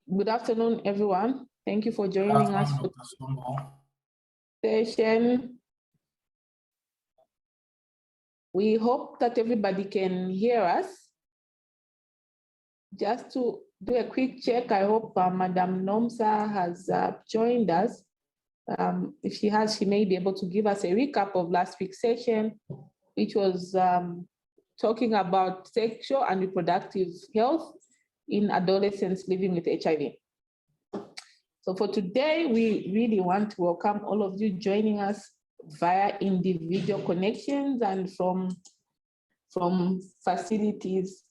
Good afternoon, everyone. Thank you for joining us for this session. We hope that everybody can hear us. Just to do a quick check, I hope Madam Nomsa has joined us. If she has, she may be able to give us a recap of last week's session, which was talking about sexual and reproductive health in adolescents living with HIV. So for today, we really want to welcome all of you joining us via individual connections and from facilities.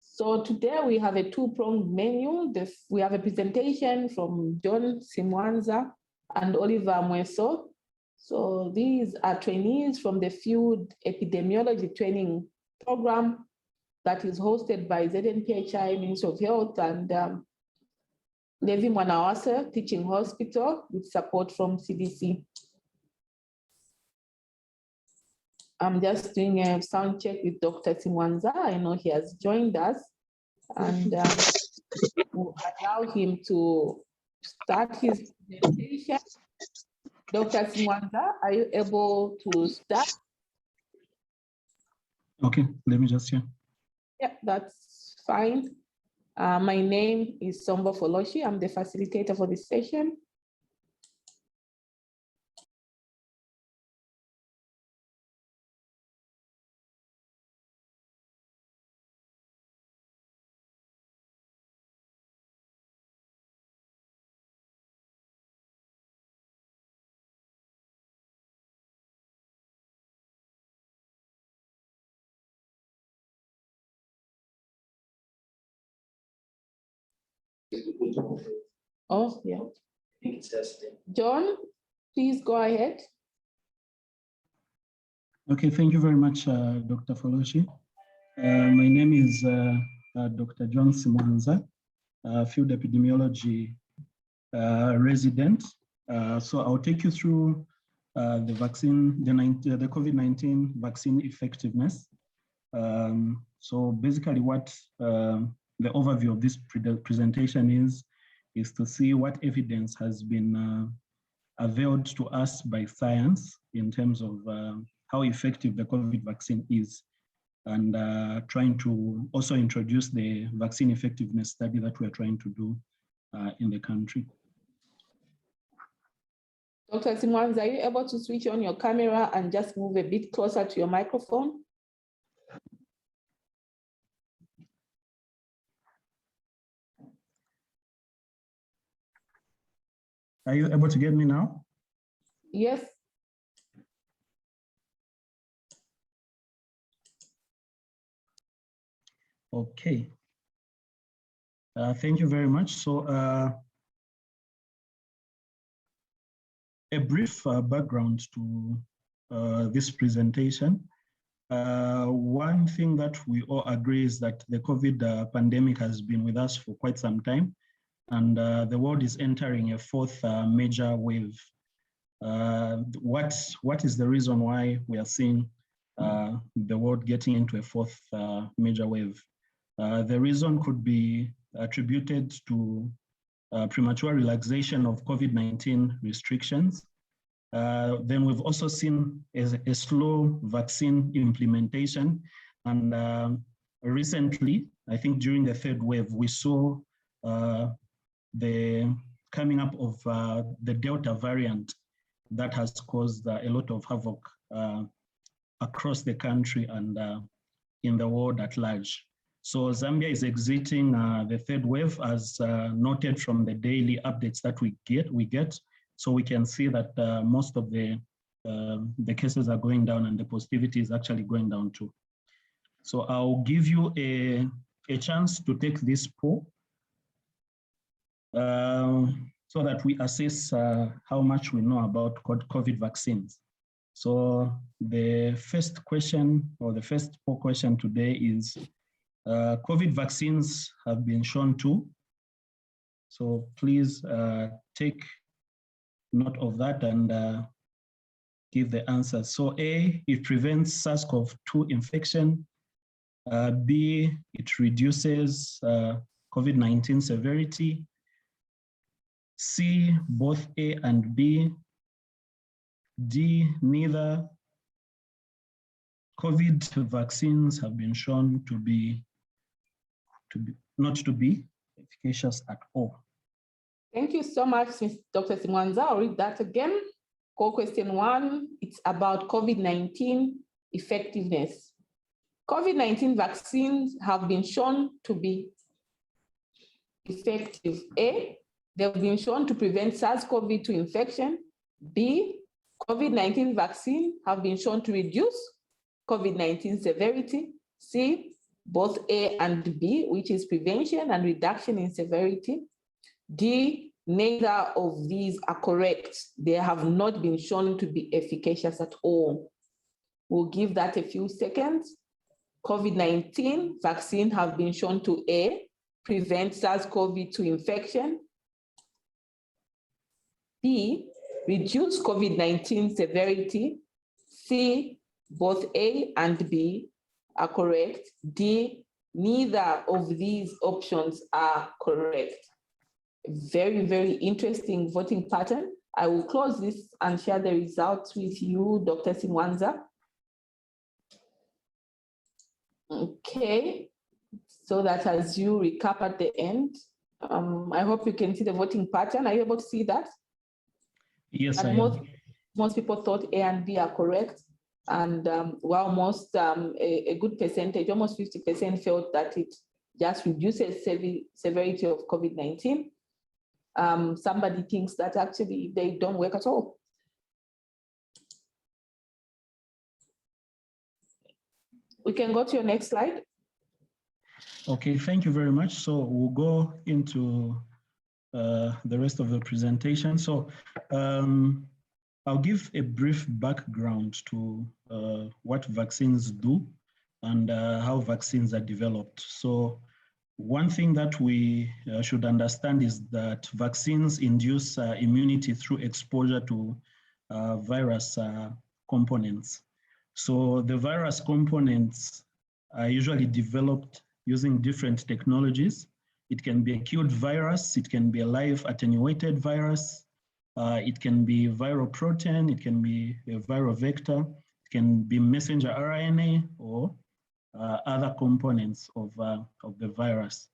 So today we have a two-pronged menu. We have a presentation from John Simwanza and Oliver Mweso. So these are trainees from the Field Epidemiology Training Program that is hosted by ZNPHI, Ministry of Health, and Levi Mwanawasa Teaching Hospital with support from CDC. I'm just doing a sound check with Dr. Simwanza. I know he has joined us, and we'll allow him to start his presentation. Dr. Simwanza, are you able to start? Okay, let me just hear. Yeah, that's fine. My name is Sombo Foloshi. I'm the facilitator for this session. Oh, yeah. John, please go ahead. Okay, thank you very much, Dr. Foloshi. My name is Dr. John Simwanza, Field Epidemiology resident. So I'll take you through the vaccine, the COVID-19 vaccine effectiveness. So basically what the overview of this presentation is to see what evidence has been availed to us by science in terms of how effective the COVID vaccine is, and trying to also introduce the vaccine effectiveness study that we're trying to do in the country. Dr. Simwanza, are you able to switch on your camera and just move a bit closer to your microphone? Are you able to get me now? Yes. Okay. Thank you very much. So a brief background to this presentation. One thing that we all agree is that the COVID pandemic has been with us for quite some time, and the world is entering a fourth major wave. What is the reason why we are seeing the world getting into a fourth major wave? The reason could be attributed to premature relaxation of COVID-19 restrictions. Then we've also seen a slow vaccine implementation. And recently, I think during the third wave, we saw the coming up of the Delta variant that has caused a lot of havoc across the country and in the world at large. So Zambia is exiting the third wave, as noted from the daily updates that we get. So we can see that most of the cases are going down and the positivity is actually going down too. So I'll give you a chance to take this poll so that we assess how much we know about COVID vaccines. So the first question, or the first poll question today is, COVID vaccines have been shown to. So please take note of that and give the answer. So A, it prevents SARS-CoV-2 infection. B, it reduces COVID-19 severity. C, both A and B. D, neither. COVID vaccines have been shown not to be efficacious at all. Thank you so much, Dr. Simwanza. I'll read that again. Call question 1, it's about COVID-19 effectiveness. COVID-19 vaccines have been shown to be effective. A, they've been shown to prevent SARS-CoV-2 infection. B, COVID-19 vaccine have been shown to reduce COVID-19 severity. C, both A and B, which is prevention and reduction in severity. D, neither of these are correct. They have not been shown to be efficacious at all. We'll give that a few seconds. COVID-19 vaccine have been shown to A, prevent SARS-CoV-2 infection. B, reduce COVID-19 severity. C, both A and B are correct. D, neither of these options are correct. Very, very interesting voting pattern. I will close this and share the results with you, Dr. Simwanza. Okay, so that as you recap at the end, I hope you can see the voting pattern. Are you able to see that? Yes, and I am. Most people thought A and B are correct. And while most, a good percentage, almost 50% felt that it just reduces severity of COVID-19. Somebody thinks that actually they don't work at all. We can go to your next slide. Okay, thank you very much. So we'll go into the rest of the presentation. So I'll give a brief background to what vaccines do and how vaccines are developed. So one thing that we should understand is that vaccines induce immunity through exposure to virus components. So the virus components are usually developed using different technologies. It can be a killed virus, it can be a live attenuated virus, it can be viral protein, it can be a viral vector, it can be messenger RNA or other components of the virus.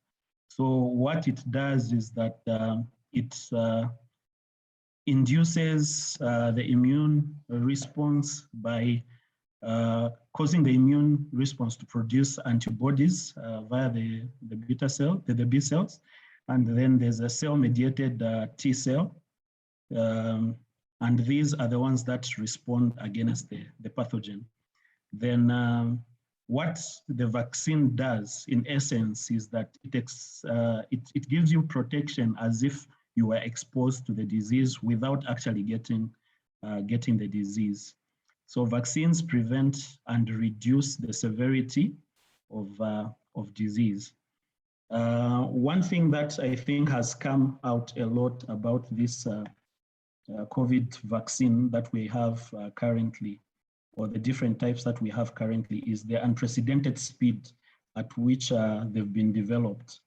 So what it does is that it induces the immune response by causing the immune response to produce antibodies via the beta cell, the B cells, and then there's a cell-mediated T cell, and these are the ones that respond against the pathogen. Then what the vaccine does, in essence, is that it gives you protection as if you were exposed to the disease without actually getting the disease. So vaccines prevent and reduce the severity of disease. One thing that I think has come out a lot about this COVID vaccine that we have currently, or the different types that we have currently, is the unprecedented speed at which they've been developed.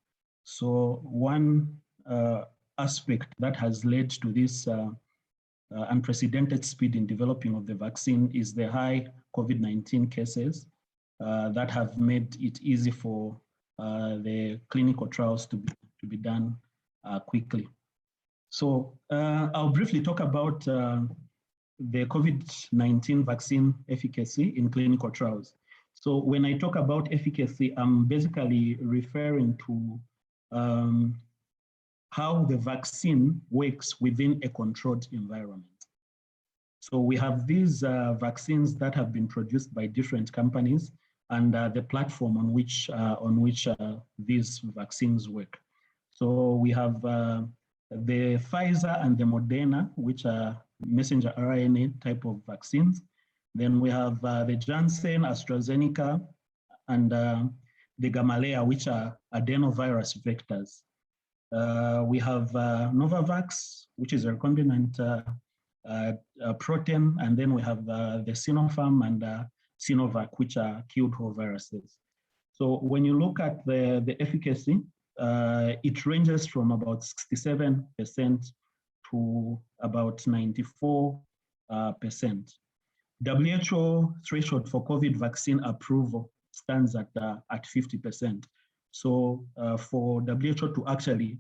So one aspect that has led to this unprecedented speed in developing of the vaccine is the high COVID-19 cases that have made it easy for the clinical trials to be done quickly. So I'll briefly talk about the COVID-19 vaccine efficacy in clinical trials. So when I talk about efficacy, I'm basically referring to how the vaccine works within a controlled environment. So we have these vaccines that have been produced by different companies and the platform on which these vaccines work. So we have the Pfizer and the Moderna, which are messenger RNA type of vaccines. Then we have the Janssen, AstraZeneca, and the Gamaleya, which are adenovirus vectors. We have Novavax, which is a recombinant protein, and then we have the Sinopharm and Sinovac, which are killed whole viruses. So when you look at the efficacy, it ranges from about 67% to about 94%. WHO threshold for COVID vaccine approval stands at 50%. So for WHO to actually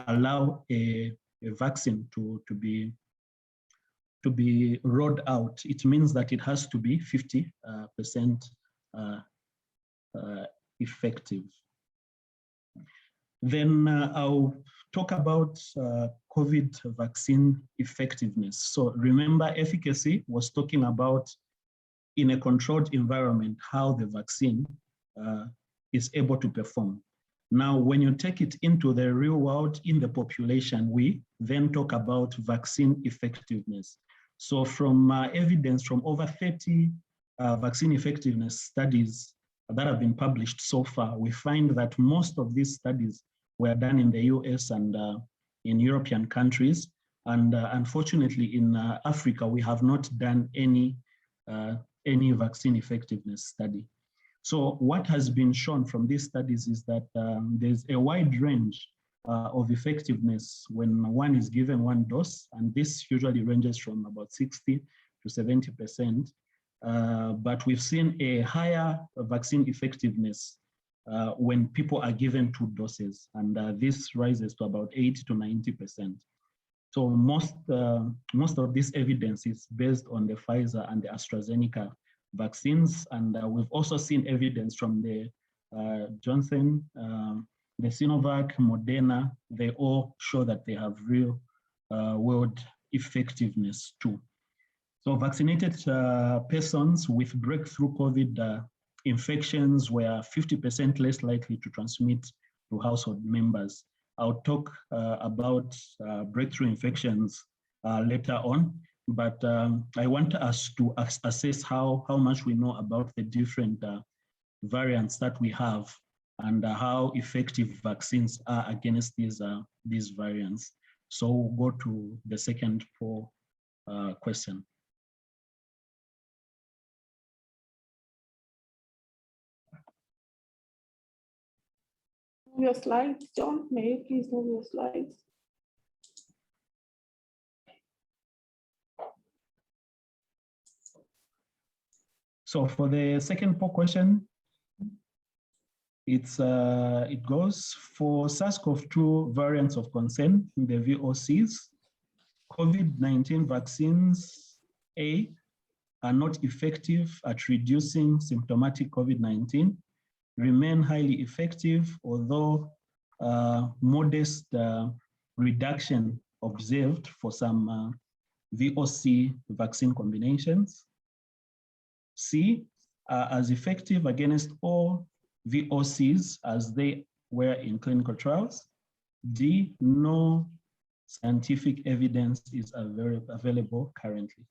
allow a vaccine to be rolled out, it means that it has to be 50% effective. Then I'll talk about COVID vaccine effectiveness. So remember, efficacy was talking about in a controlled environment, how the vaccine is able to perform. Now, when you take it into the real world, in the population, we then talk about vaccine effectiveness. So from evidence from over 30 vaccine effectiveness studies that have been published so far, we find that most of these studies were done in the US and in European countries. And unfortunately, in Africa, we have not done any vaccine effectiveness study. So what has been shown from these studies is that there's a wide range of effectiveness when one is given one dose, and this usually ranges from about 60 to 70%. But we've seen a higher vaccine effectiveness when people are given 2 doses, and this rises to about 80 to 90%. So most of this evidence is based on the Pfizer and the AstraZeneca vaccines, and we've also seen evidence from the Johnson, the Sinovac, Moderna. They all show that they have real world effectiveness too. So vaccinated persons with breakthrough COVID infections were 50% less likely to transmit to household members. I'll talk about breakthrough infections later on, but I want us to assess how much we know about the different variants that we have and how effective vaccines are against these variants. So we'll go to the second question. Move your slides, John. May you please move your slides? So for the second question, it goes for SARS-CoV-2 variants of concern, the VOCs. COVID-19 vaccines, A, are not effective at reducing symptomatic COVID-19, remain highly effective, although modest reduction observed for some VOC vaccine combinations. C, are as effective against all VOCs as they were in clinical trials. D, no scientific evidence is available currently.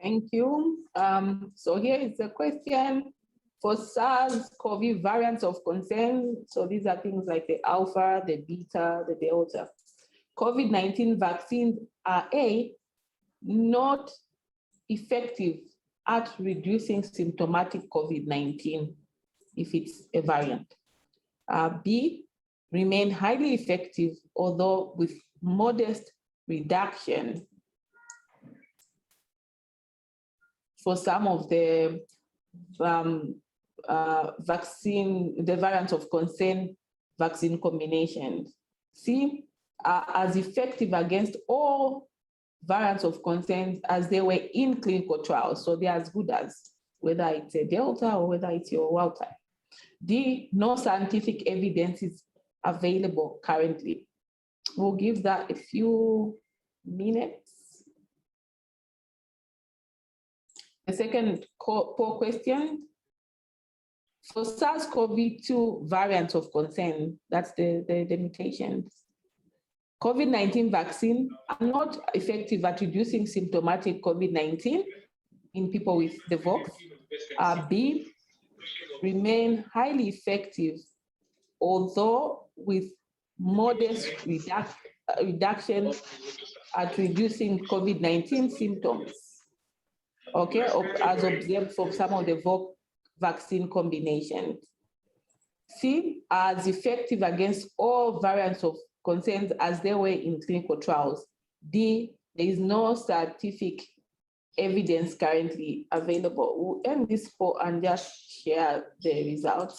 Thank you. So here is the question for SARS-CoV variants of concern. So these are things like the Alpha, the Beta, the Delta. COVID-19 vaccines are A, not effective at reducing symptomatic COVID-19 if it's a variant. B, remain highly effective, although with modest reduction for some of the the variants of concern vaccine combinations. C, are as effective against all variants of concern as they were in clinical trials. So they're as good as whether it's a Delta or whether it's your wild type. D, no scientific evidence is available currently. We'll give that a few minutes. The second poll question, for SARS-CoV-2 variants of concern, that's the mutations, COVID-19 vaccines are not effective at reducing symptomatic COVID-19 in people with the VOX. B, remain highly effective, although with modest reduction at reducing COVID-19 symptoms. Okay, as observed from some of the VOX vaccine combinations. C, as effective against all variants of concern as they were in clinical trials. D, there is no scientific evidence currently available. We'll end this poll and just share the results.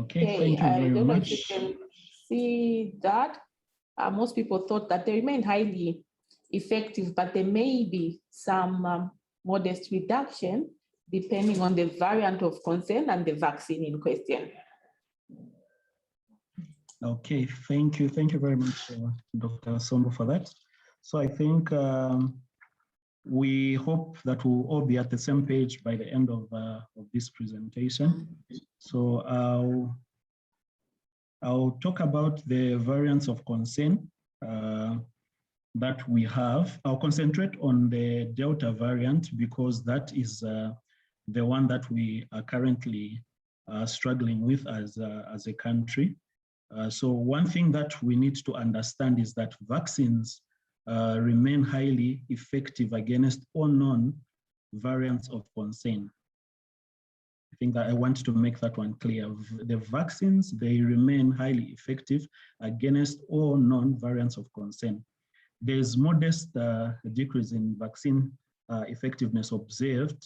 Okay, thank you very I don't know much. if you can see that. Most people thought that they remain highly effective, but there may be some modest reduction depending on the variant of concern and the vaccine in question. Okay, thank you. Thank you very much, Dr. Sombo, for that. So I think we hope that we'll all be at the same page by the end of this presentation. So I'll talk about the variants of concern that we have. I'll concentrate on the Delta variant because that is the one that we are currently struggling with as a country. So one thing that we need to understand is that vaccines remain highly effective against all known variants of concern. I think that I want to make that one clear. The vaccines, they remain highly effective against all known variants of concern. There's modest decrease in vaccine effectiveness observed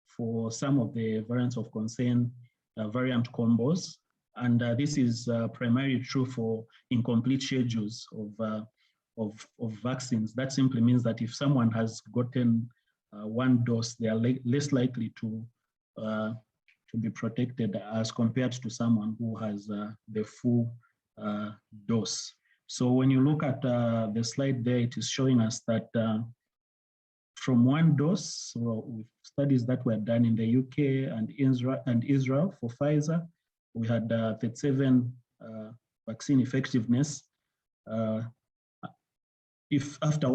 for some of the variants of concern variant combos. And this is primarily true for incomplete schedules of vaccines. That simply means that if someone has gotten one dose, they are less likely to be protected as compared to someone who has the full dose. So when you look at the slide there, it is showing us that from one dose, with studies that were done in the UK and Israel for Pfizer, we had 37 vaccine effectiveness. If after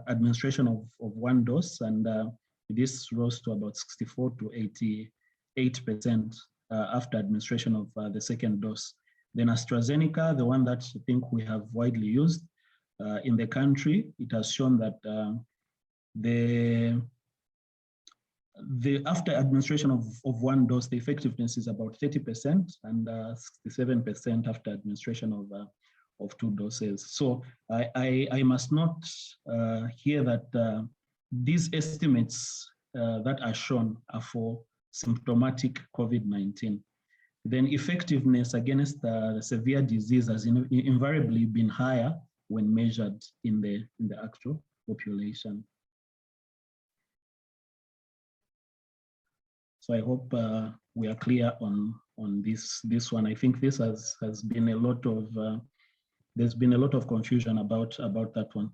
administration of one dose, and this rose to about 64 to 88% after administration of the second dose. Then AstraZeneca, the one that I think we have widely used in the country, it has shown that after administration of one dose, the effectiveness is about 30% and 67% after administration of two doses. So I must not hear that these estimates that are shown are for symptomatic COVID-19. Then effectiveness against severe disease has invariably been higher when measured in the actual population. So I hope we are clear on this one. I think this has been a lot of there's been a lot of confusion about that one.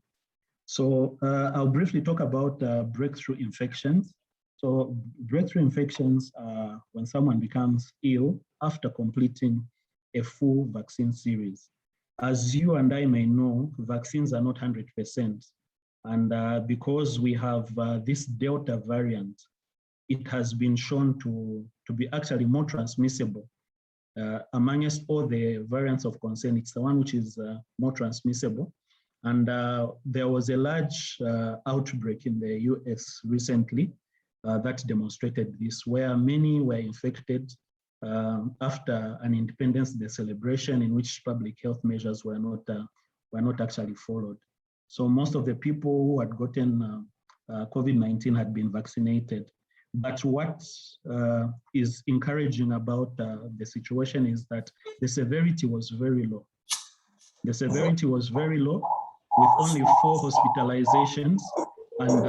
So I'll briefly talk about breakthrough infections. So breakthrough infections are when someone becomes ill after completing a full vaccine series. As you and I may know, vaccines are not 100%. And because we have this Delta variant, it has been shown to be actually more transmissible. Amongst all the variants of concern, it's the one which is more transmissible. And there was a large outbreak in the US recently that demonstrated this, where many were infected after an Independence Day celebration in which public health measures were not actually followed. So most of the people who had gotten COVID-19 had been vaccinated. But what is encouraging about the situation is that the severity was very low. The severity was very low, with only 4 hospitalizations and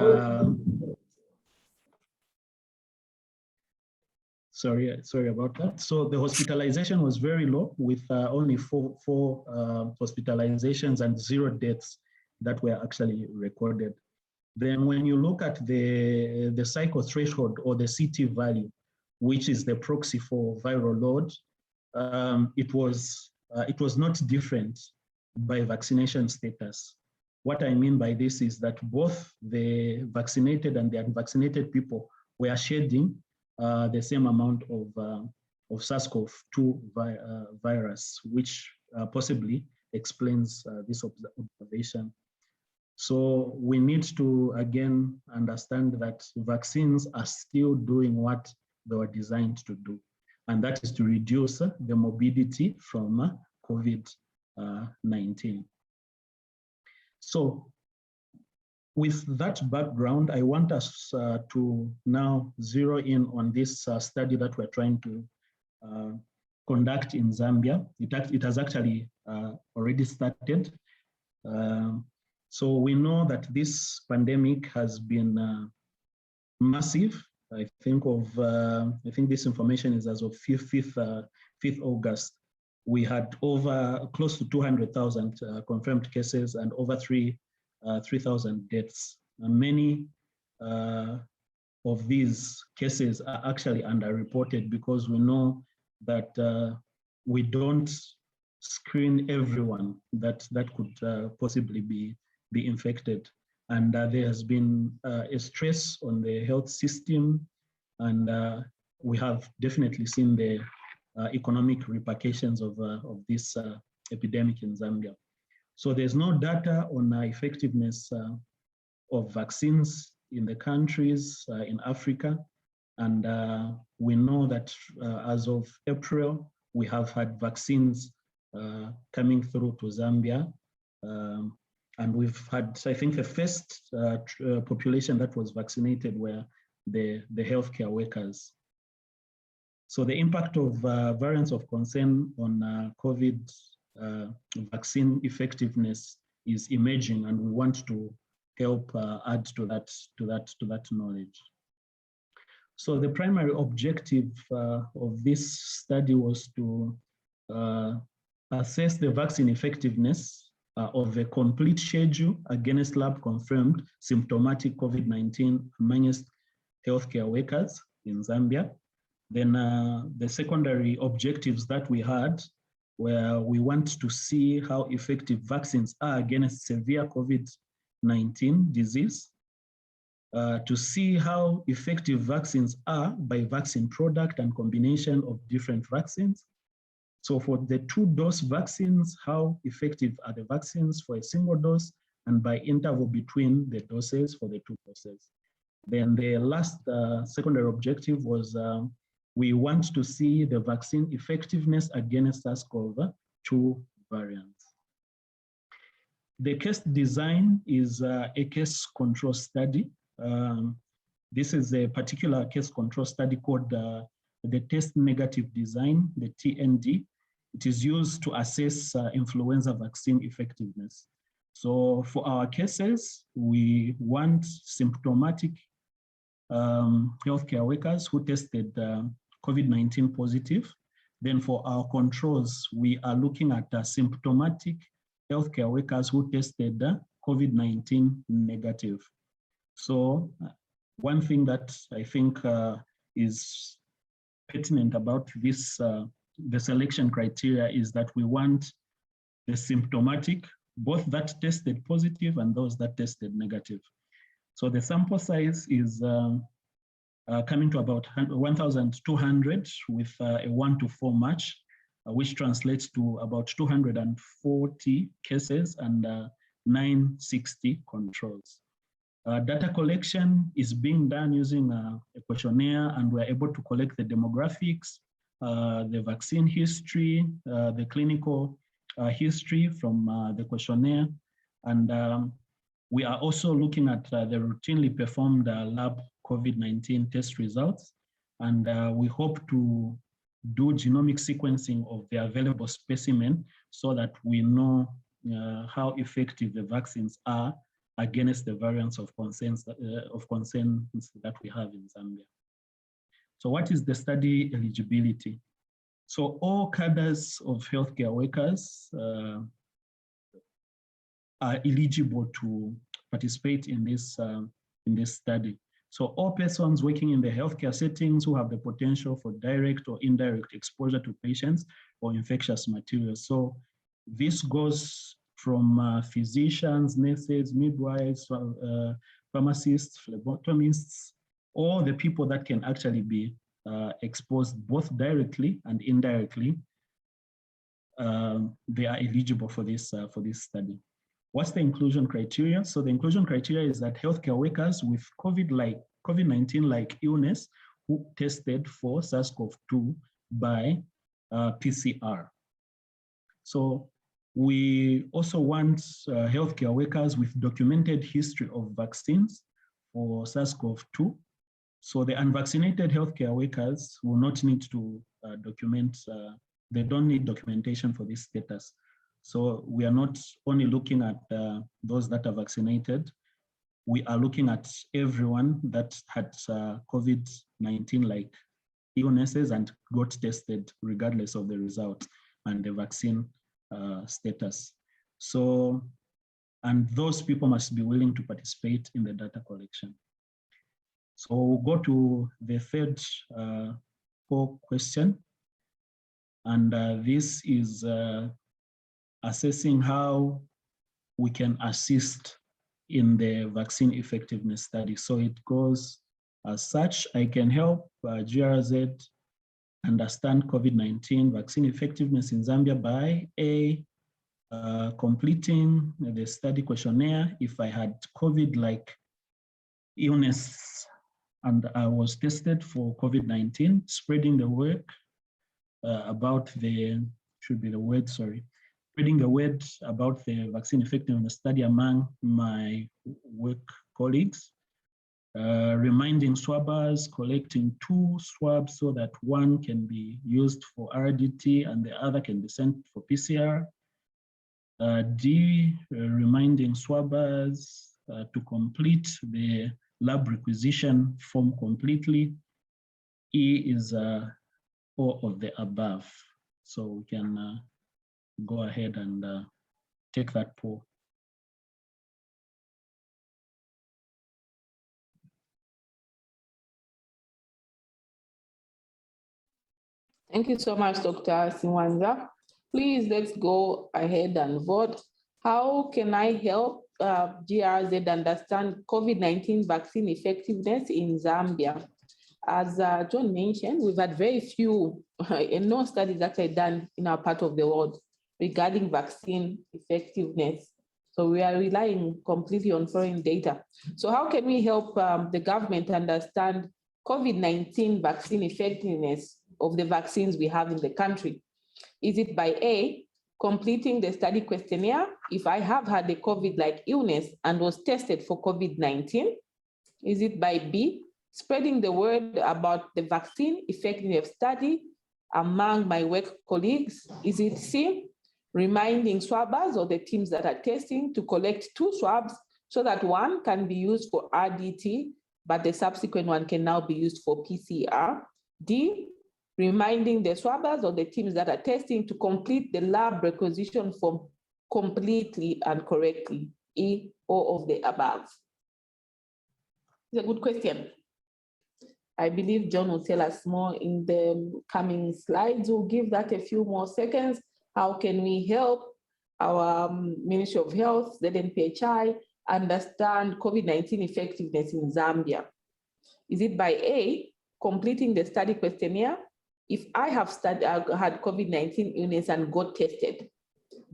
sorry about that. So the hospitalization was very low, with only four hospitalizations and 0 deaths that were actually recorded. Then when you look at the cycle threshold or the CT value, which is the proxy for viral load, it was not different by vaccination status. What I mean by this is that both the vaccinated and the unvaccinated people were shedding the same amount of SARS-CoV-2 virus, which possibly explains this observation. So we need to, again, understand that vaccines are still doing what they were designed to do, and that is to reduce the morbidity from COVID-19. So with that background, I want us to now zero in on this study that we're trying to conduct in Zambia. It has actually already started. So we know that this pandemic has been massive. I think this information is as of 5th August. We had over close to 200,000 confirmed cases and over 3,000 deaths. And many of these cases are actually underreported because we know that we don't screen everyone that could possibly be infected. And there has been a stress on the health system, and we have definitely seen the economic repercussions of this epidemic in Zambia. So there's no data on effectiveness of vaccines in the countries in Africa. And we know that as of April, we have had vaccines coming through to Zambia. And we've had, I think, the first population that was vaccinated were the healthcare workers. So the impact of variants of concern on COVID vaccine effectiveness is emerging, and we want to help add to that knowledge. So the primary objective of this study was to assess the vaccine effectiveness of a complete schedule against lab-confirmed symptomatic COVID-19 amongst healthcare workers in Zambia. Then the secondary objectives that we had were we want to see how effective vaccines are against severe COVID-19 disease, to see how effective vaccines are by vaccine product and combination of different vaccines. So for the 2-dose vaccines, how effective are the vaccines for a single dose and by interval between the doses for the 2 doses. Then the last secondary objective was we want to see the vaccine effectiveness against SARS-CoV-2 variants. The case design is a case control study. This is a particular case control study called the test negative design, the TND. It is used to assess influenza vaccine effectiveness. So for our cases, we want symptomatic healthcare workers who tested COVID-19 positive. Then for our controls, we are looking at symptomatic healthcare workers who tested COVID-19 negative. So one thing that I think is pertinent about this, the selection criteria, is that we want the symptomatic, both that tested positive and those that tested negative. So the sample size is coming to about 1,200 with a 1-to-4 match, which translates to about 240 cases and 960 controls. Data collection is being done using a questionnaire, and we're able to collect the demographics, the vaccine history, the clinical history from the questionnaire. And we are also looking at the routinely performed lab COVID-19 test results. And we hope to do genomic sequencing of the available specimen so that we know how effective the vaccines are against the variants of concerns that we have in Zambia. So what is the study eligibility? So all cadres of healthcare workers are eligible to participate in this study. So all persons working in the healthcare settings who have the potential for direct or indirect exposure to patients or infectious materials. So this goes from physicians, nurses, midwives, pharmacists, phlebotomists, all the people that can actually be exposed both directly and indirectly. They are eligible for this study. What's the inclusion criteria? So the inclusion criteria is that healthcare workers with COVID-19-like illness who tested for SARS-CoV-2 by PCR. So we also want healthcare workers with documented history of vaccines for SARS-CoV-2. So the unvaccinated healthcare workers will not need to document, they don't need documentation for this status. So we are not only looking at those that are vaccinated, we are looking at everyone that had COVID-19-like illnesses and got tested regardless of the result and the vaccine status. So, and those people must be willing to participate in the data collection. So we'll go to the third core question. And this is assessing how we can assist in the vaccine effectiveness study. So it goes as such: I can help GRZ understand COVID-19 vaccine effectiveness in Zambia by completing the study questionnaire. If I had COVID-like illness and I was tested for COVID-19, spreading the word about the, spreading the word about the vaccine effectiveness study among my work colleagues, reminding swabbers, collecting 2 swabs so that one can be used for RDT and the other can be sent for PCR. D, reminding swabbers to complete the lab requisition form completely. E is all of the above. So we can go ahead and take that poll. Thank you so much, Dr. Simwanza. Please, let's go ahead and vote. How can I help GRZ understand COVID-19 vaccine effectiveness in Zambia? As John mentioned, we've had very few and no studies actually done in our part of the world regarding vaccine effectiveness. So we are relying completely on foreign data. So how can we help the government understand COVID-19 vaccine effectiveness of the vaccines we have in the country? Is it by A, completing the study questionnaire if I have had a COVID-like illness and was tested for COVID-19? Is it by B, spreading the word about the vaccine effectiveness study among my work colleagues? Is it C, reminding swabbers or the teams that are testing to collect 2 swabs so that one can be used for RDT, but the subsequent one can now be used for PCR? D, reminding the swabbers or the teams that are testing to complete the lab requisition form completely and correctly. E, all of the above. It's a good question. I believe John will tell us more in the coming slides. We'll give that a few more seconds. How can we help our Ministry of Health, the NPHI, understand COVID-19 effectiveness in Zambia? Is it by A, completing the study questionnaire if I have had COVID-19 illness and got tested?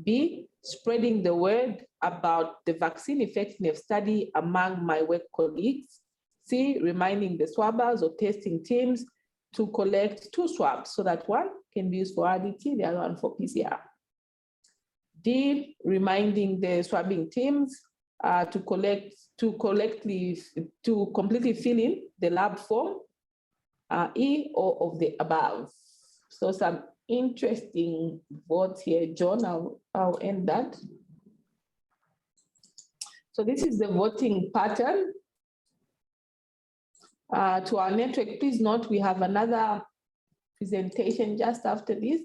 B, spreading the word about the vaccine effectiveness study among my work colleagues? C, reminding the swabbers or testing teams to collect 2 swabs so that one can be used for RDT, the other one for PCR? D, reminding the swabbing teams to completely fill in the lab form? E, all of the above. So some interesting votes here. John, I'll end that. So this is the voting pattern. To our network, please note we have another presentation just after this.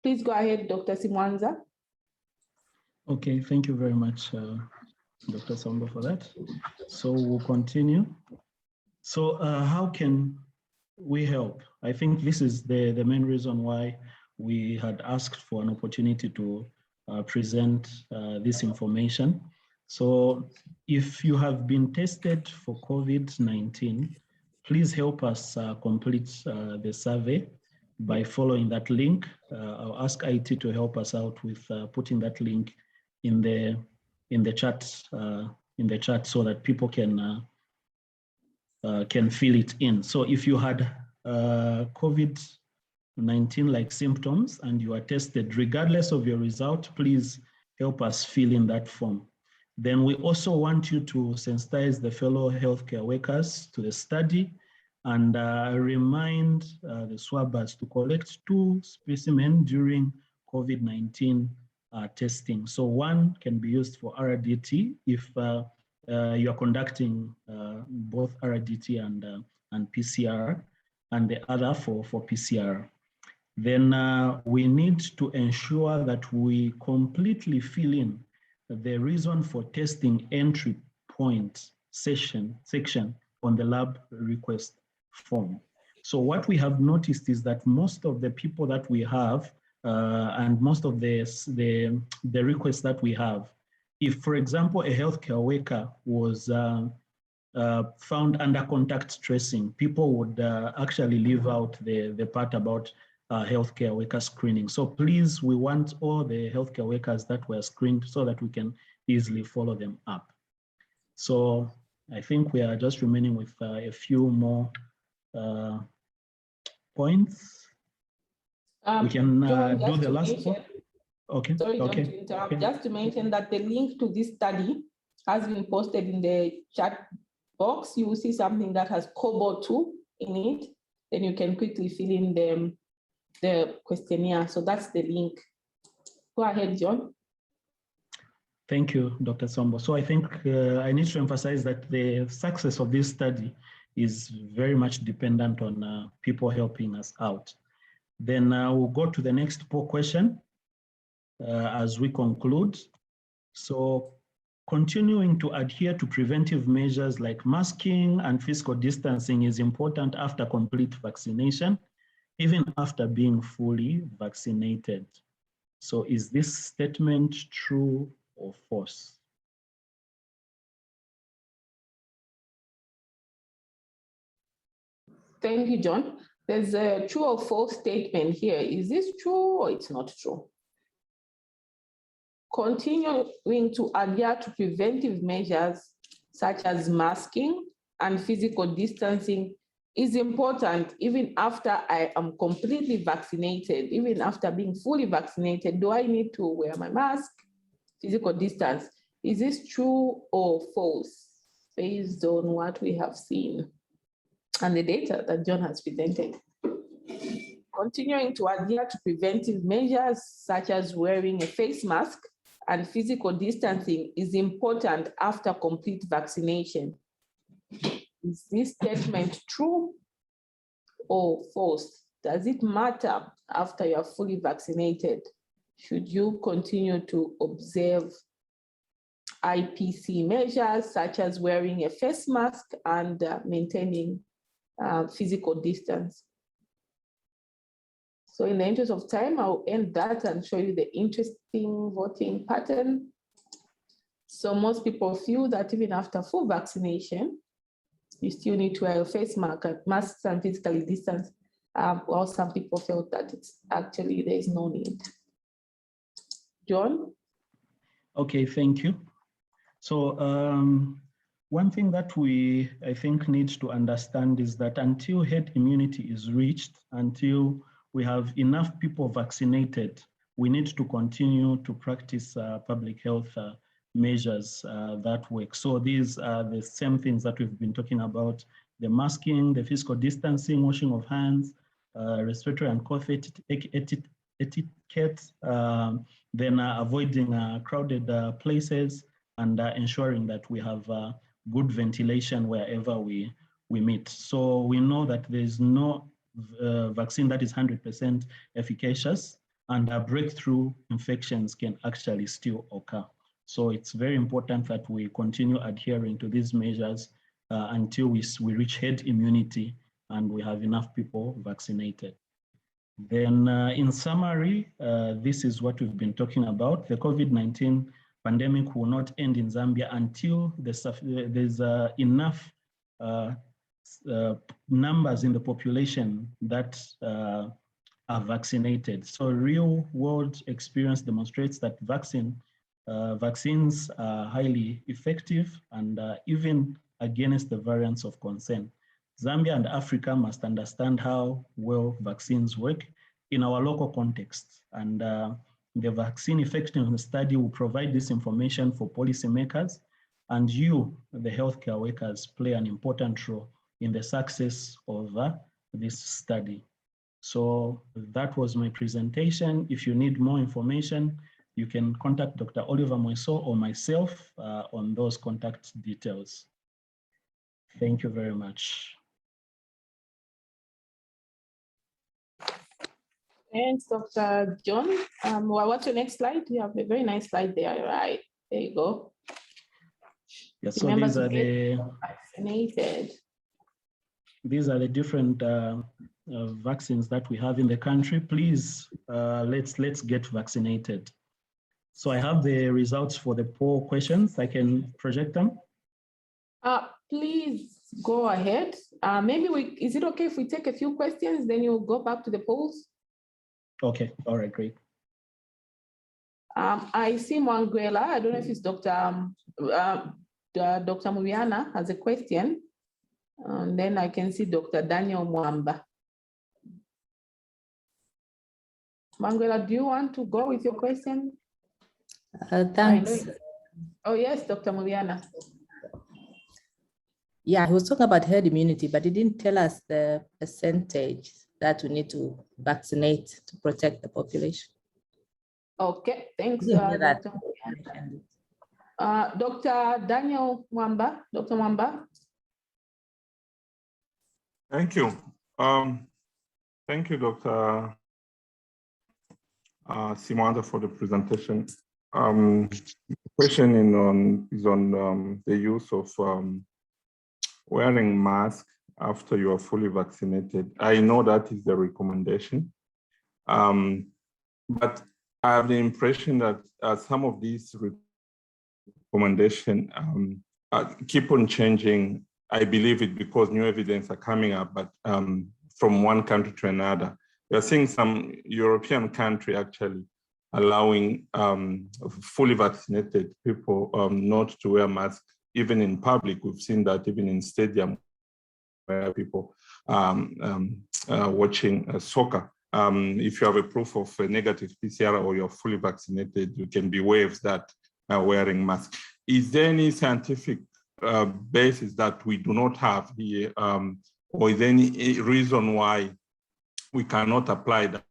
Please go ahead, Dr. Simwanza. Okay, thank you very much, Dr. Samba, for that. So we'll continue. So how can we help? I think this is the main reason why we had asked for an opportunity to present this information. So if you have been tested for COVID-19, please help us complete the survey. by following that link. I'll ask IT to help us out with putting that link in the chat so that people can fill it in. So if you had COVID-19 like symptoms and you are tested, regardless of your result, please help us fill in that form. Then we also want you to sensitize the fellow healthcare workers to the study and remind the swabbers to collect 2 specimens during COVID-19 testing. So one can be used for RDT if you are conducting both RDT and PCR, and the other for PCR. Then we need to ensure that we completely fill in the reason for testing entry point section on the lab request form. So what we have noticed is that most of the people that we have and most of the requests that we have, if, for example, a healthcare worker was found under contact tracing, people would actually leave out the part about healthcare worker screening. So please, we want all the healthcare workers that were screened so that we can easily follow them up. So I think we are just remaining with a few more points. We can do the last one. Okay. Sorry, okay. John, to interrupt. Okay. Just to mention that the link to this study has been posted in the chat box. You will see something that has COBOL 2 in it. Then you can quickly fill in the questionnaire. So that's the link. Go ahead, John. Thank you, Dr. Sombo. So I think I need to emphasize that the success of this study is very much dependent on people helping us out. Then we'll go to the next poll question as we conclude. So continuing to adhere to preventive measures like masking and physical distancing is important after complete vaccination, even after being fully vaccinated. So is this statement true or false? Thank you, John. There's a true or false statement here. Is this true or it's not true? Continuing to adhere to preventive measures such as masking and physical distancing is important even after I am completely vaccinated, even after being fully vaccinated. Do I need to wear my mask, physical distance? Is this true or false based on what we have seen and the data that John has presented? Continuing to adhere to preventive measures such as wearing a face mask and physical distancing is important after complete vaccination. Is this statement true or false? Does it matter after you're fully vaccinated? Should you continue to observe IPC measures such as wearing a face mask and maintaining physical distance? So in the interest of time, I'll end that and show you the interesting voting pattern. So most people feel that even after full vaccination, you still need to wear a face mask and physically distance, while some people felt that it's actually, there is no need. John? Okay, thank you. So one thing that I think needs to understand is that until herd immunity is reached, until we have enough people vaccinated, we need to continue to practice public health measures that work. So these are the same things that we've been talking about: the masking, the physical distancing, washing of hands, respiratory and cough etiquette, then avoiding crowded places, and ensuring that we have good ventilation wherever we meet. So we know that there's no vaccine that is 100% efficacious, and breakthrough infections can actually still occur. So it's very important that we continue adhering to these measures until we reach herd immunity and we have enough people vaccinated. Then in summary, this is what we've been talking about. The COVID-19 pandemic will not end in Zambia until there's enough numbers in the population that are vaccinated. So real world experience demonstrates that vaccines are highly effective and even against the variants of concern. Zambia and Africa must understand how well vaccines work in our local context. And the vaccine effectiveness study will provide this information for policymakers, and you, the healthcare workers, play an important role in the success of this study. So that was my presentation. If you need more information, you can contact Dr. Oliver Mweso or myself on those contact details. Thank you very much. Thanks, Dr. John. What's your next slide? You have a very nice slide there, right? There you go. Yes, so these are the vaccinated. These are the different vaccines that we have in the country. Please, let's get vaccinated. So I have the results for the poll questions. I can project them. Please go ahead. Maybe is it okay if we take a few questions, then you'll go back to the polls? Okay, all right, great. I see Mwangwela. I don't know if it's Dr. Muriana has a question. And then I can see Dr. Daniel Mwamba. Mwangwela, do you want to go with your question? Thanks. Oh, yes, Dr. Muriana. Yeah, he was talking about herd immunity, but he didn't tell us the percentage that we need to vaccinate to protect the population. Okay, thanks, Dr. Dr. Daniel Mwamba. Dr. Mwamba. Thank you. Thank you, Dr. Simwanza, for the presentation. Question is on the use of wearing masks after you are fully vaccinated. I know that is the recommendation, but I have the impression that some of these recommendations keep on changing. I believe it because new evidence are coming up, but from one country to another. We are seeing some European country actually allowing fully vaccinated people not to wear masks, even in public. We've seen that even in stadium where people watching soccer. If you have a proof of a negative PCR or you're fully vaccinated, you can be waived that wearing masks. Is there any scientific basis that we do not have here, or is there any reason why we cannot apply that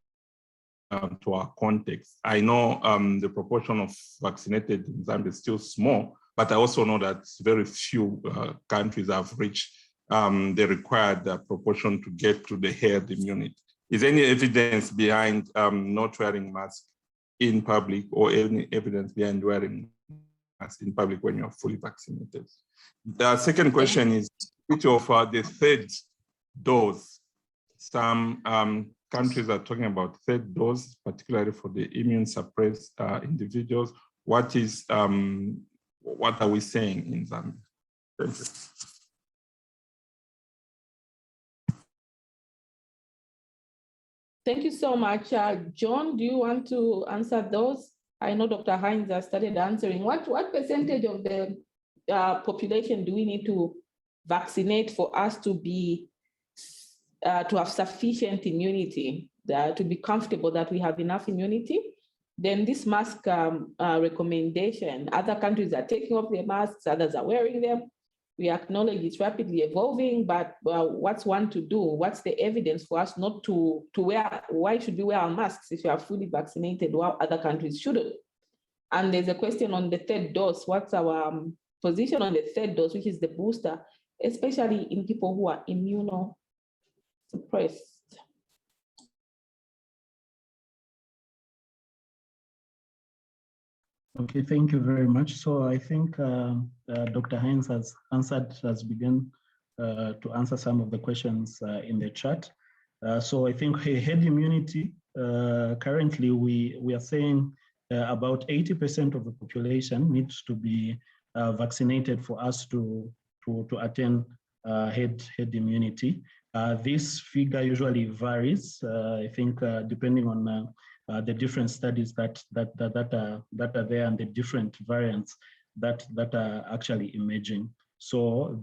to our context? I know the proportion of vaccinated in Zambia is still small, but I also know that very few countries have reached the required proportion to get to the herd immunity. Is there any evidence behind not wearing masks in public, or any evidence behind wearing masks in public when you're fully vaccinated? The second question is which of the third dose. Some countries are talking about third dose, particularly for the immune suppressed individuals. What are we saying in Zambia? Thank you. Thank you so much. John, do you want to answer those? I know Dr. Hines has started answering. What percentage of the population do we need to vaccinate for us to be to have sufficient immunity, to be comfortable that we have enough immunity? Then this mask recommendation, other countries are taking off their masks, others are wearing them. We acknowledge it's rapidly evolving, but what's one to do? What's the evidence for us not to wear? Why should we wear our masks if you are fully vaccinated while other countries shouldn't? And there's a question on the third dose. What's our position on the third dose, which is the booster, especially in people who are immunosuppressed? Okay, thank you very much. So I think Dr. Hines has begun to answer some of the questions in the chat. So I think herd immunity, currently we are saying about 80% of the population needs to be vaccinated for us to attain herd immunity. This figure usually varies, I think, depending on the different studies that are there and the different variants that are actually emerging. So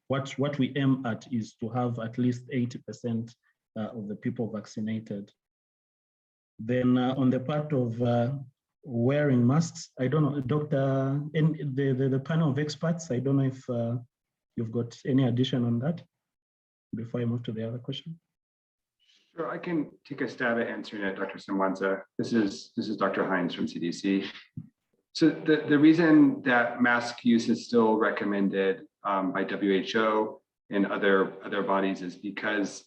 what we aim at is to have at least 80% of the people vaccinated. Then on the part of wearing masks, I don't know, Doctor, the panel of experts, I don't know if you've got any addition on that before I move to the other question. Sure, I can take a stab at answering it, Dr. Simwanza. This is Dr. Hines from CDC. So the reason that mask use is still recommended by WHO and other bodies is because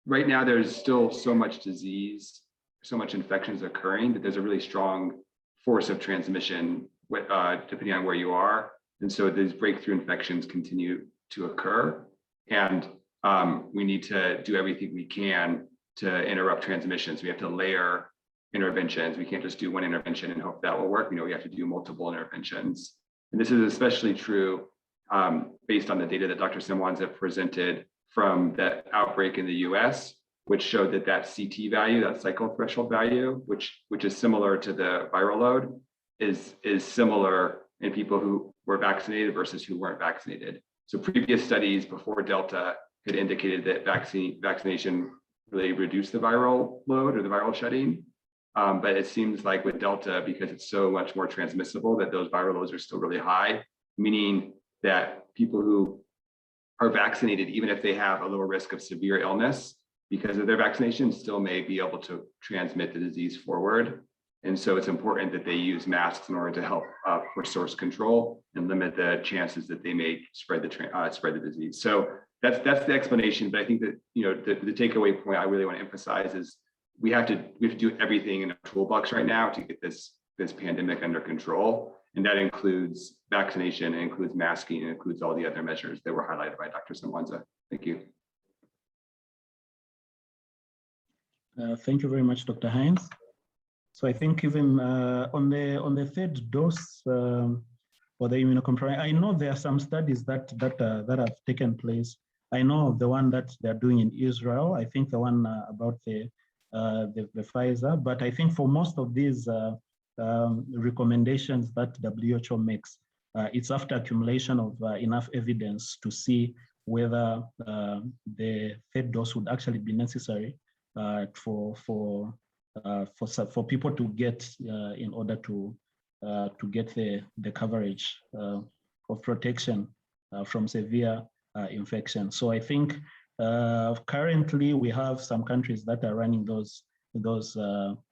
right now there's still so much disease, so much infections occurring that there's a really strong force of transmission depending on where you are. And so these breakthrough infections continue to occur. And we need to do everything we can to interrupt transmissions. We have to layer interventions. We can't just do one intervention and hope that will work. We have to do multiple interventions. And this is especially true based on the data that Dr. Simwanza presented from the outbreak in the US, which showed that CT value, that cycle threshold value, which is similar to the viral load, is similar in people who were vaccinated versus who weren't vaccinated. So previous studies before Delta had indicated that vaccination really reduced the viral load or the viral shedding. But it seems like with Delta, because it's so much more transmissible, that those viral loads are still really high, meaning that people who are vaccinated, even if they have a lower risk of severe illness because of their vaccination, still may be able to transmit the disease forward. And so it's important that they use masks in order to help for source control and limit the chances that they may spread the disease. So that's the explanation. But I think that the takeaway point I really want to emphasize is we have to do everything in our toolbox right now to get this pandemic under control, and that includes vaccination, it includes masking, it includes all the other measures that were highlighted by Dr. Simwanza. Thank you. Thank you very much, Dr. Hines. So I think even on the third dose for the immunocompromised, I know there are some studies that have taken place. I know of the one that they're doing in Israel. I think the one about the Pfizer, but I think for most of these recommendations that WHO makes, it's after accumulation of enough evidence to see whether the third dose would actually be necessary for people to get in order to get the coverage of protection from severe infection. So I think currently we have some countries that are running those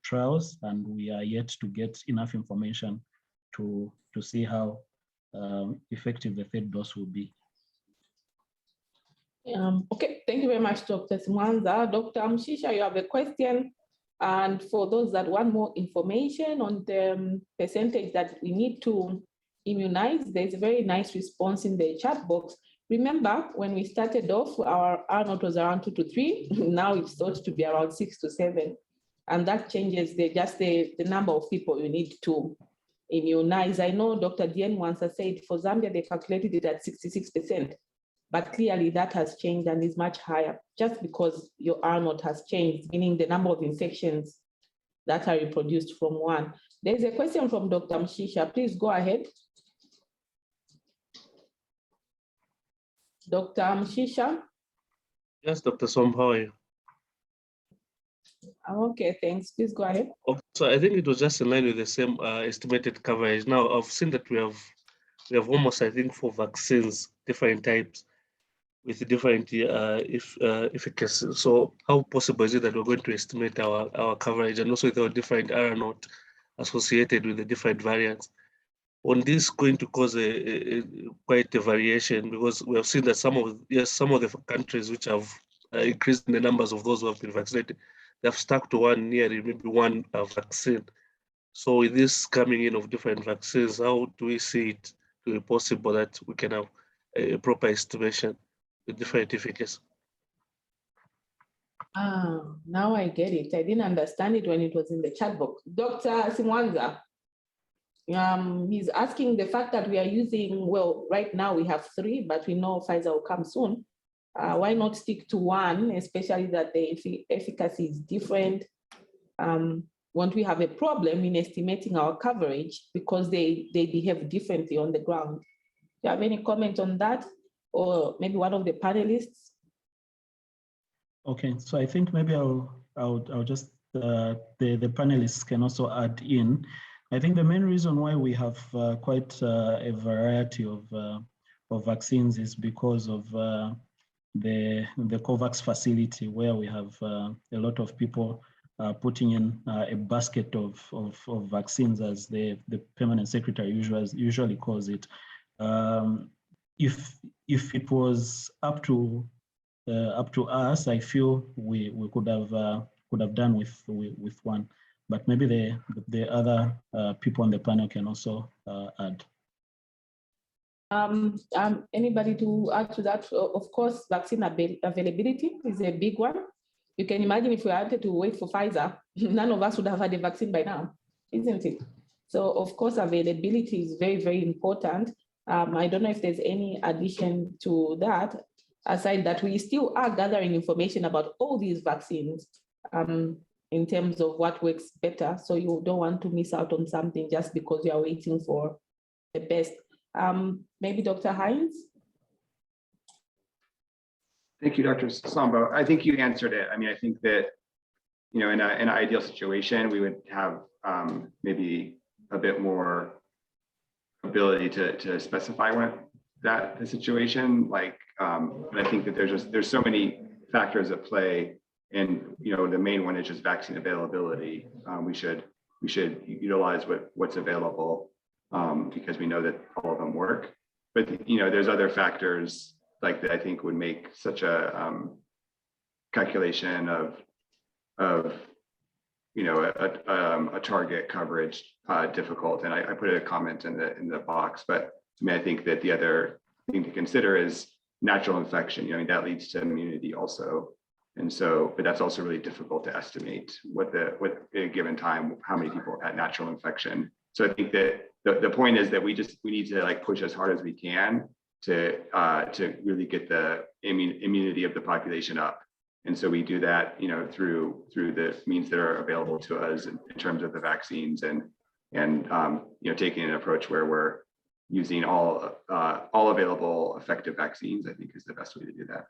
trials, and we are yet to get enough information to see how effective the third dose will be. Okay, thank you very much, Dr. Simwanza. Dr. Mshisha, you have a question. And for those that want more information on the percentage that we need to immunize, there's a very nice response in the chat box. Remember, when we started off, our R0 was around 2 to 3. Now it's thought to be around 6 to 7. And that changes the number of people you need to immunize. I know Dr. Dien once said for Zambia, they calculated it at 66%. But clearly that has changed and is much higher just because your R0 has changed, meaning the number of infections that are reproduced from one. There's a question from Dr. Mshisha. Please go ahead. Dr. Mshisha? Yes, Dr. Som, how are you? Okay, thanks. Please go ahead. Okay, so I think it was just in line with the same estimated coverage. Now, I've seen that we have almost, I think, 4 vaccines, different types, with different efficacy. So how possible is it that we're going to estimate our coverage, and also with our different R0 associated with the different variants? On this going to cause quite a variation, because we have seen that some of the countries which have increased in the numbers of those who have been vaccinated, they have stuck to maybe one vaccine. So with this coming in of different vaccines, how do we see it to be possible that we can have a proper estimation with different efficacy? Now I get it. I didn't understand it when it was in the chat box. Dr. Simwanza, he's asking the fact that we are using, well, right now we have 3, but we know Pfizer will come soon. Why not stick to one, especially that the efficacy is different? Won't we have a problem in estimating our coverage because they behave differently on the ground? Do you have any comment on that? Or maybe one of the panelists? Okay, so I think maybe I'll just, the panelists can also add in. I think the main reason why we have quite a variety of vaccines is because of the COVAX facility, where we have a lot of people putting in a basket of vaccines, as the permanent secretary usually calls it. If it was up to us, I feel we could have done with one, but maybe the other people on the panel can also add. Anybody to add to that? Of course, vaccine availability is a big one. You can imagine if we had to wait for Pfizer, none of us would have had a vaccine by now, isn't it? So of course, availability is very, very important. I don't know if there's any addition to that, aside that we still are gathering information about all these vaccines in terms of what works better. So you don't want to miss out on something just because you are waiting for the best. Maybe Dr. Hines? Thank you, Dr. Sambo. I think you answered it. I mean, I think that, in an ideal situation, we would have maybe a bit more ability to specify the situation. Like, and I think that there's so many factors at play, and the main one is just vaccine availability. We should utilize what's available because we know that all of them work. But there's other factors like that I think would make such a calculation of a target coverage difficult. And I put a comment in the box, but I mean, I think that the other thing to consider is natural infection. That leads to immunity also. And so, but that's also really difficult to estimate what at a given time, how many people had natural infection. So I think that the point is that we need to push as hard as we can to really get the immunity of the population up. And so we do that, through the means that are available to us in terms of the vaccines and taking an approach where we're using all available effective vaccines, I think is the best way to do that.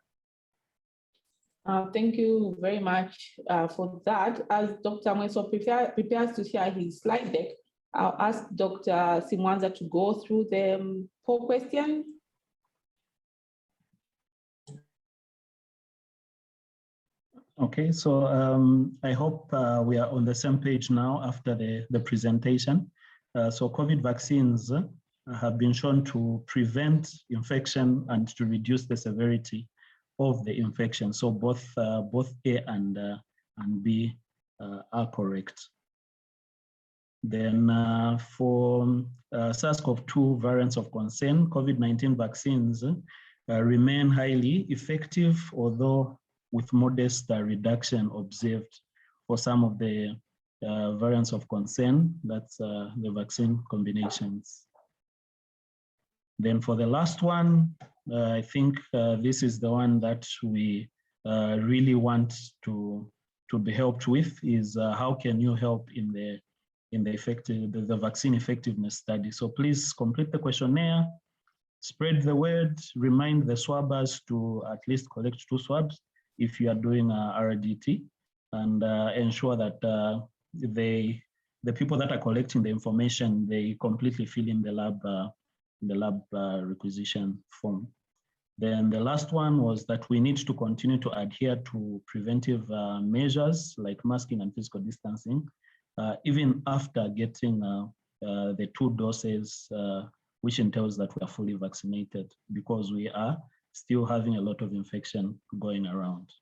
Thank you very much for that. As Dr. Mweso prepares to share his slide deck, I'll ask Dr. Simwanza to go through the poll questions. Okay, so I hope we are on the same page now after the presentation. So COVID vaccines have been shown to prevent infection and to reduce the severity of the infection. So both A and B are correct. Then for SARS-CoV-2 variants of concern, COVID-19 vaccines remain highly effective, although with modest reduction observed for some of the variants of concern, that's the vaccine combinations. Then for the last one, I think this is the one that we really want to be helped with, is how can you help in the vaccine effectiveness study. So please complete the questionnaire, spread the word, remind the swabbers to at least collect 2 swabs if you are doing RDT, and ensure that the people that are collecting the information, they completely fill in the lab requisition form. Then the last one was that we need to continue to adhere to preventive measures like masking and physical distancing, even after getting the 2 doses, which entails that we are fully vaccinated, because we are still having a lot of infection going around.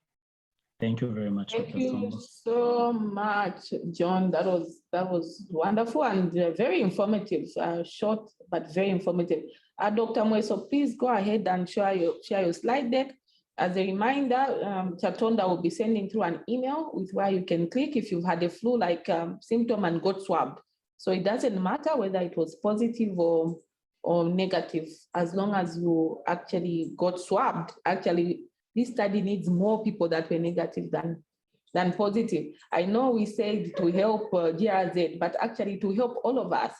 Thank you very much. Thank you so much, John. That was wonderful and very informative, short but very informative. Dr. Mweso, please go ahead and share your slide deck. As a reminder, Chatonda will be sending through an email with where you can click if you've had a flu-like symptom and got swabbed. So it doesn't matter whether it was positive or negative, as long as you actually got swabbed. Actually, this study needs more people that were negative than positive. I know we said to help GRZ, but actually to help all of us,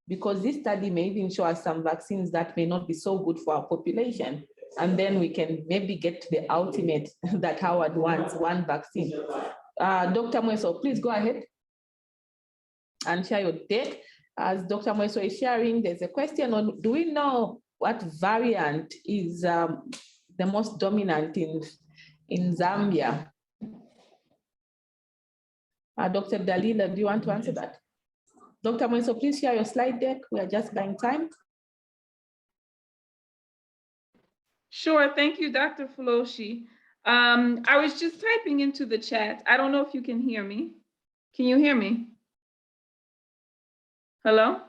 because this study may even show us some vaccines that may not be so good for our population. And then we can maybe get to the ultimate that Howard wants, one vaccine. Dr. Mweso, please go ahead and share your deck. As Dr. Mweso is sharing, there's a question on, do we know what variant is the most dominant in Zambia? Dr. Dalila, do you want to answer that? Dr. Mweso, please share your slide deck. We are just buying time. Sure, thank you, Dr. Foloshi. I was just typing into the chat. I don't know if you can hear me. Can you hear me? Hello?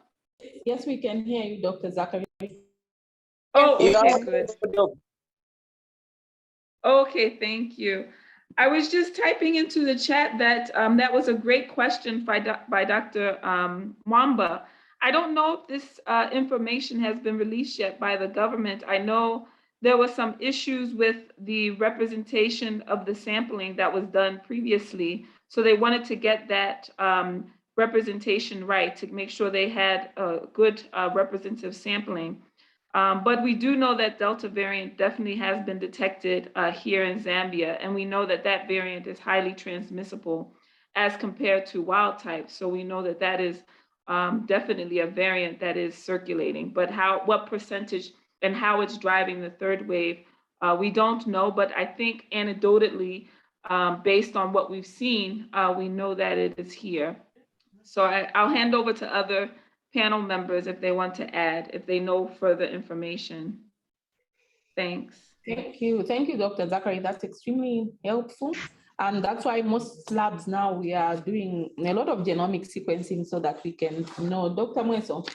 Yes, we can hear you, Dr. Zachary. Oh, okay, good. Okay, thank you. I was just typing into the chat that that was a great question by Dr. Mwamba. I don't know if this information has been released yet by the government. I know there were some issues with the representation of the sampling that was done previously. So they wanted to get that representation right to make sure they had a good representative sampling. But we do know that Delta variant definitely has been detected here in Zambia, and we know that that variant is highly transmissible as compared to wild type. So we know that that is definitely a variant that is circulating, but what percentage and how it's driving the third wave, we don't know, but I think anecdotally, based on what we've seen, we know that it is here. So I'll hand over to other panel members if they want to add, if they know further information. Thanks. Thank you, Dr. Zachary. That's extremely helpful. And that's why most labs now, we are doing a lot of genomic sequencing so that we can know. Dr. Mweso.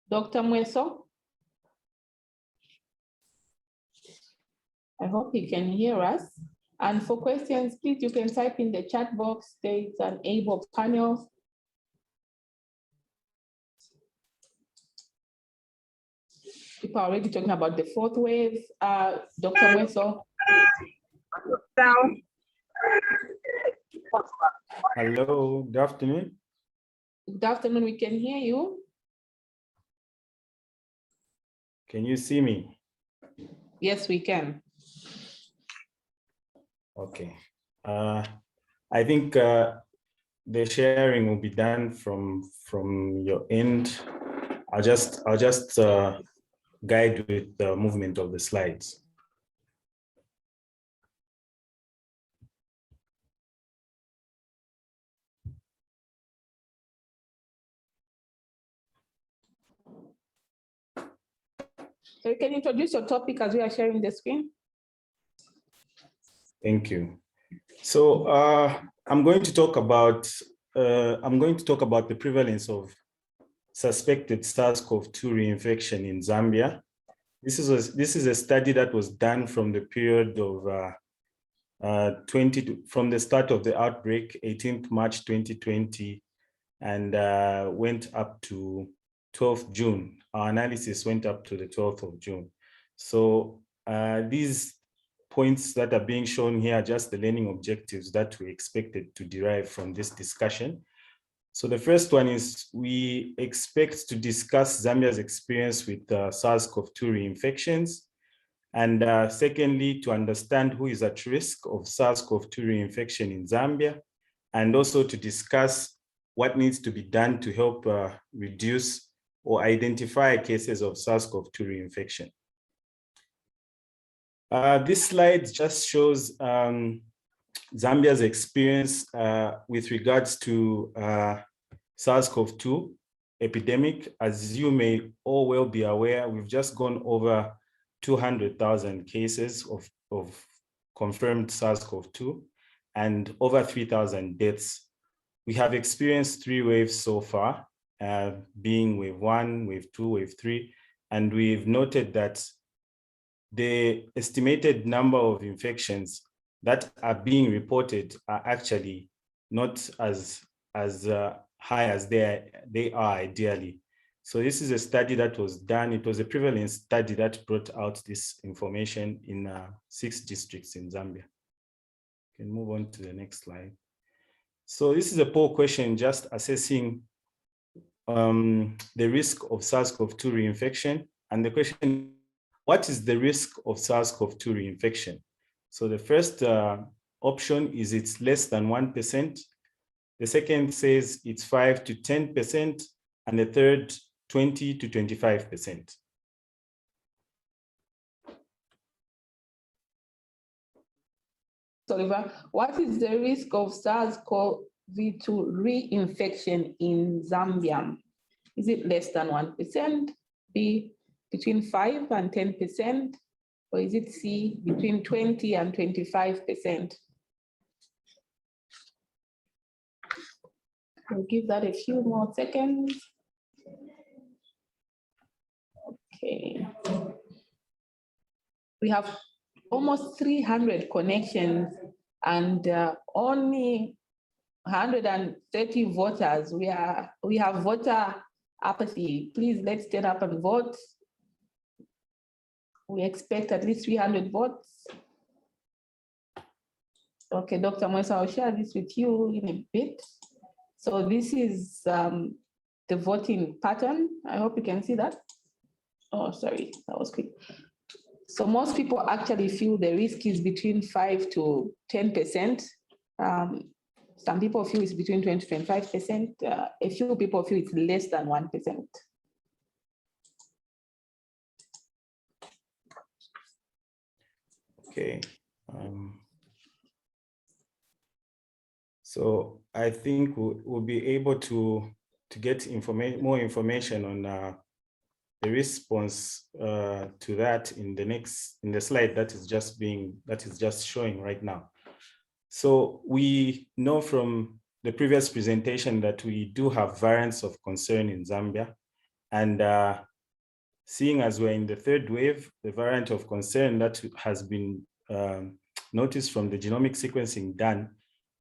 Dr. Mweso. I hope he can hear us. And for questions, please, you can type in the chat box. There's an able panel. People are already talking about the fourth wave. Dr. Mweso. Hello, good afternoon. Good afternoon, we can hear you. Can you see me? Yes, we can. Okay. I think the sharing will be done from your end. I'll just guide with the movement of the slides. So you can introduce your topic as we are sharing the screen. Thank you. So I'm going to talk about the prevalence of suspected SARS-CoV-2 reinfection in Zambia. This is a study that was done from the period of from the start of the outbreak, 18th March 2020, and went up to 12th June. Our analysis went up to the 12th of June. So these points that are being shown here are just the learning objectives that we expected to derive from this discussion. So the first one is we expect to discuss Zambia's experience with SARS-CoV-2 reinfections. And secondly, to understand who is at risk of SARS-CoV-2 reinfection in Zambia, and also to discuss what needs to be done to help reduce or identify cases of SARS-CoV-2 reinfection. This slide just shows Zambia's experience with regards to SARS-CoV-2 epidemic. As you may all well be aware, we've just gone over 200,000 cases of confirmed SARS-CoV-2 and over 3,000 deaths. We have experienced 3 waves so far, being wave 1, wave 2, wave 3, and we've noted that the estimated number of infections that are being reported are actually not as high as they are ideally. So this is a study that was done. It was a prevalence study that brought out this information in 6 districts in Zambia. You can move on to the next slide. So this is a poll question just assessing the risk of SARS-CoV-2 reinfection. And the question, what is the risk of SARS-CoV-2 reinfection? So the first option is it's less than 1%. The second says it's 5 to 10%. And the third, 20 to 25%. Oliver, what is the risk of SARS-CoV-2 reinfection in Zambia? Is it less than 1%, B, between 5 and 10%, or is it C, between 20 and 25%? I'll give that a few more seconds. Okay. We have almost 300 connections and only 130 voters. We have voter apathy. Please, let's stand up and vote. We expect at least 300 votes. Okay, Dr. Mweso, I'll share this with you in a bit. So this is the voting pattern. I hope you can see that. Oh, sorry, that was quick. So most people actually feel the risk is between 5 to 10%. Some people feel it's between 20 to 25%. A few people feel it's less than 1%. Okay. So I think we'll be able to get more information on the response to that in the slide that is just showing right now. So we know from the previous presentation that we do have variants of concern in Zambia, and seeing as we're in the third wave, the variant of concern that has been noticed from the genomic sequencing done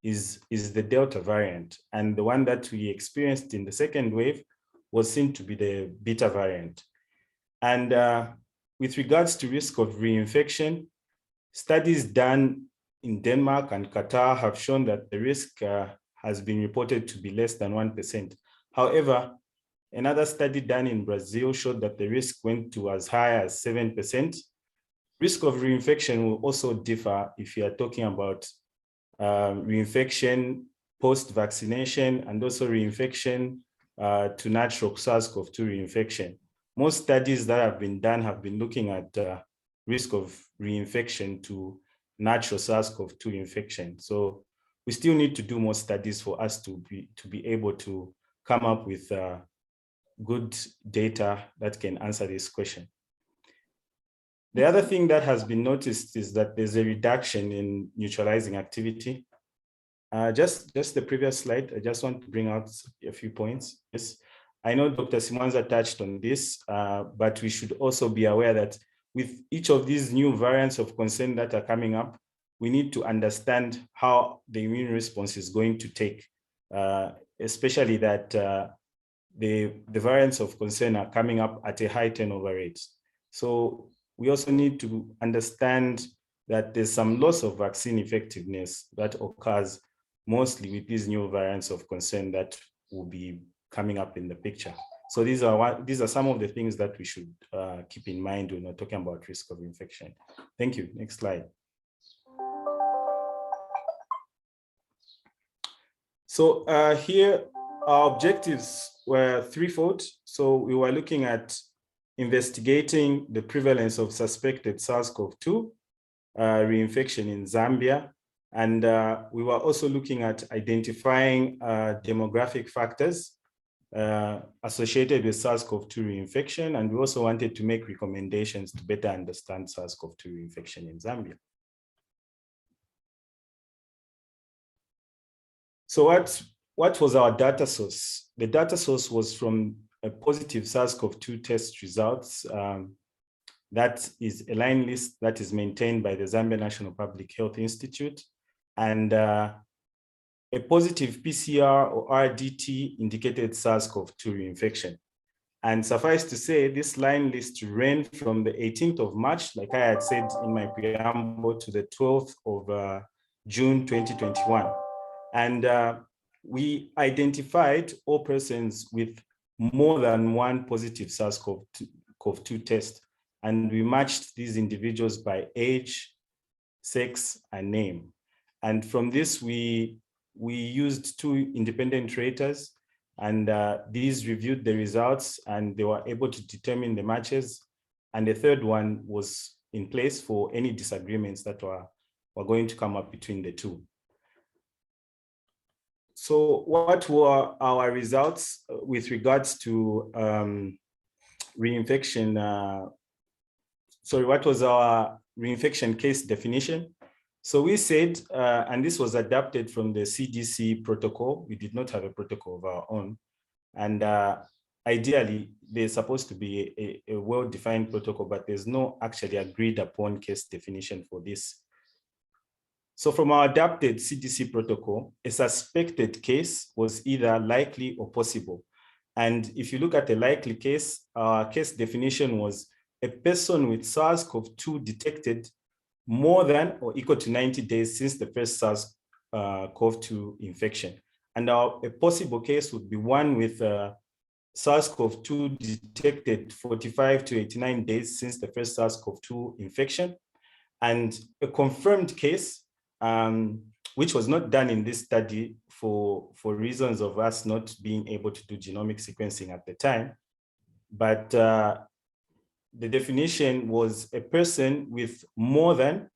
is the Delta variant, and the one that we experienced in the second wave was seen to be the Beta variant. And with regards to risk of reinfection, studies done in Denmark and Qatar have shown that the risk has been reported to be less than 1%. However, another study done in Brazil showed that the risk went to as high as 7%. Risk of reinfection will also differ if you are talking about reinfection post-vaccination and also reinfection to natural SARS-CoV-2 reinfection. Most studies that have been done have been looking at risk of reinfection to natural SARS-CoV-2 infection. So we still need to do more studies for us to be able to come up with good data that can answer this question. The other thing that has been noticed is that there's a reduction in neutralizing activity. Just the previous slide, I just want to bring out a few points. Yes, I know Dr. Simwanza touched on this, but we should also be aware that with each of these new variants of concern that are coming up, we need to understand how the immune response is going to take, especially that the variants of concern are coming up at a high turnover rate. So we also need to understand that there's some loss of vaccine effectiveness that occurs mostly with these new variants of concern that will be coming up in the picture. So these are some of the things that we should keep in mind when we're talking about risk of infection. Thank you. Next slide. So here, our objectives were threefold. So we were looking at investigating the prevalence of suspected SARS-CoV-2 reinfection in Zambia. And we were also looking at identifying demographic factors associated with SARS-CoV-2 reinfection. And we also wanted to make recommendations to better understand SARS-CoV-2 reinfection in Zambia. So what was our data source? The data source was from a positive SARS-CoV-2 test results. That is a line list that is maintained by the Zambia National Public Health Institute. And a a positive PCR or RDT indicated SARS-CoV-2 reinfection. And suffice to say, this line list ran from the 18th of March, like I had said in my preamble, to the 12th of June 2021. And we identified all persons with more than one positive SARS-CoV-2 test. And we matched these individuals by age, sex, and name. And from this, we used 2 independent raters, and these reviewed the results and they were able to determine the matches. And the third one was in place for any disagreements that were going to come up between the 2. So what were our results with regards to reinfection? What was our reinfection case definition? So we said, and this was adapted from the CDC protocol. We did not have a protocol of our own. And ideally, there's supposed to be a well-defined protocol, but there's no actually agreed upon case definition for this. So from our adapted CDC protocol, a suspected case was either likely or possible. And if you look at a likely case, our case definition was a person with SARS-CoV-2 detected more than or equal to 90 days since the first SARS-CoV-2 infection. And a possible case would be one with SARS-CoV-2 detected 45 to 89 days since the first SARS-CoV-2 infection. And a confirmed case, which was not done in this study for reasons of us not being able to do genomic sequencing at the time. But the definition was a person with more than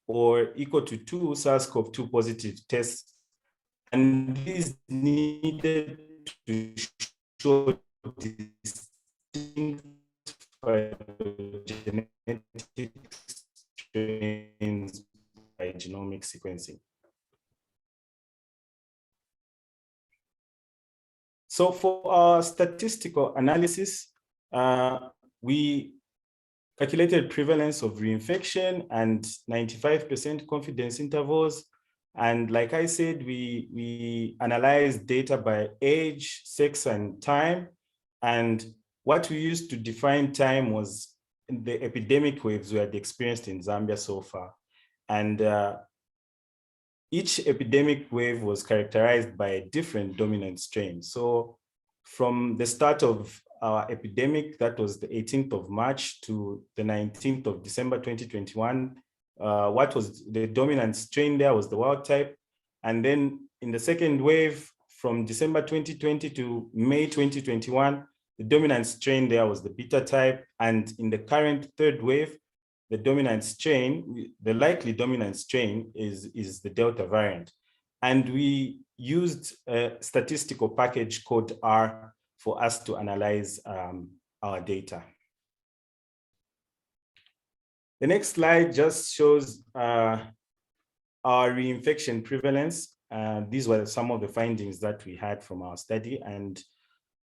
or equal to 2 SARS-CoV-2 positive tests, and these needed to show distinct genetic strains by genomic sequencing. So for our statistical analysis, we calculated prevalence of reinfection and 95% confidence intervals. And like I said, we analyzed data by age, sex, and time. And what we used to define time was the epidemic waves we had experienced in Zambia so far. And each epidemic wave was characterized by a different dominant strain. So from the start of our epidemic, that was the 18th of March to the 19th of December 2021, what was the dominant strain there was the wild type. And then in the second wave, from December 2020 to May 2021, the dominant strain there was the beta type. And in the current third wave, the dominant strain, the likely dominant strain is the Delta variant. And we used a statistical package called R for us to analyze our data. The next slide just shows our reinfection prevalence. These were some of the findings that we had from our study. And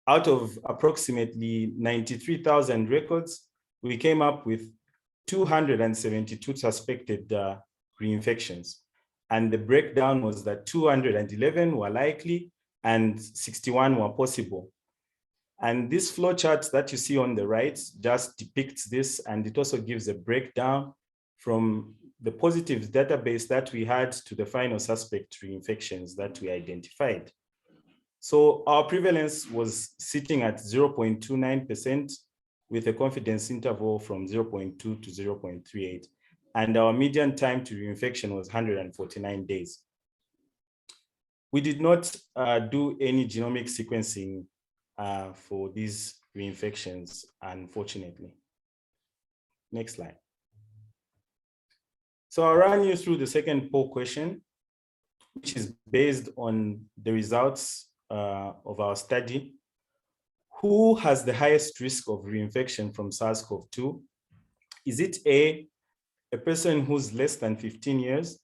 out of approximately 93,000 records, we came up with 272 suspected reinfections. And the breakdown was that 211 were likely and 61 were possible. And this flow chart that you see on the right just depicts this, and it also gives a breakdown from the positives database that we had to the final suspect reinfections that we identified. So our prevalence was sitting at 0.29% with a confidence interval from 0.2 to 0.38. And our median time to reinfection was 149 days. We did not do any genomic sequencing for these reinfections, unfortunately. Next slide. So I'll run you through the second poll question, which is based on the results of our study. Who has the highest risk of reinfection from SARS-CoV-2? Is it A, a person who's less than 15 years?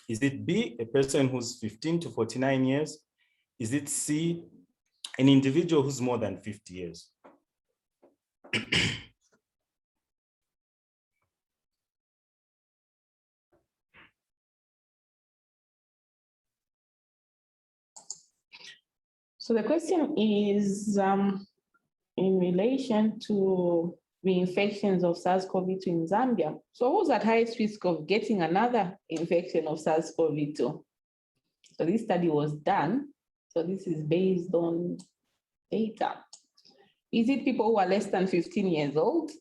Is it B, a person who's 15 to 49 years? Is it C, an individual who's more than 50 years? So the question is in relation to reinfections of SARS-CoV-2 in Zambia. So who's at highest risk of getting another infection of SARS-CoV-2? So this study was done. So this is based on data. Is it people who are less than 15 years old?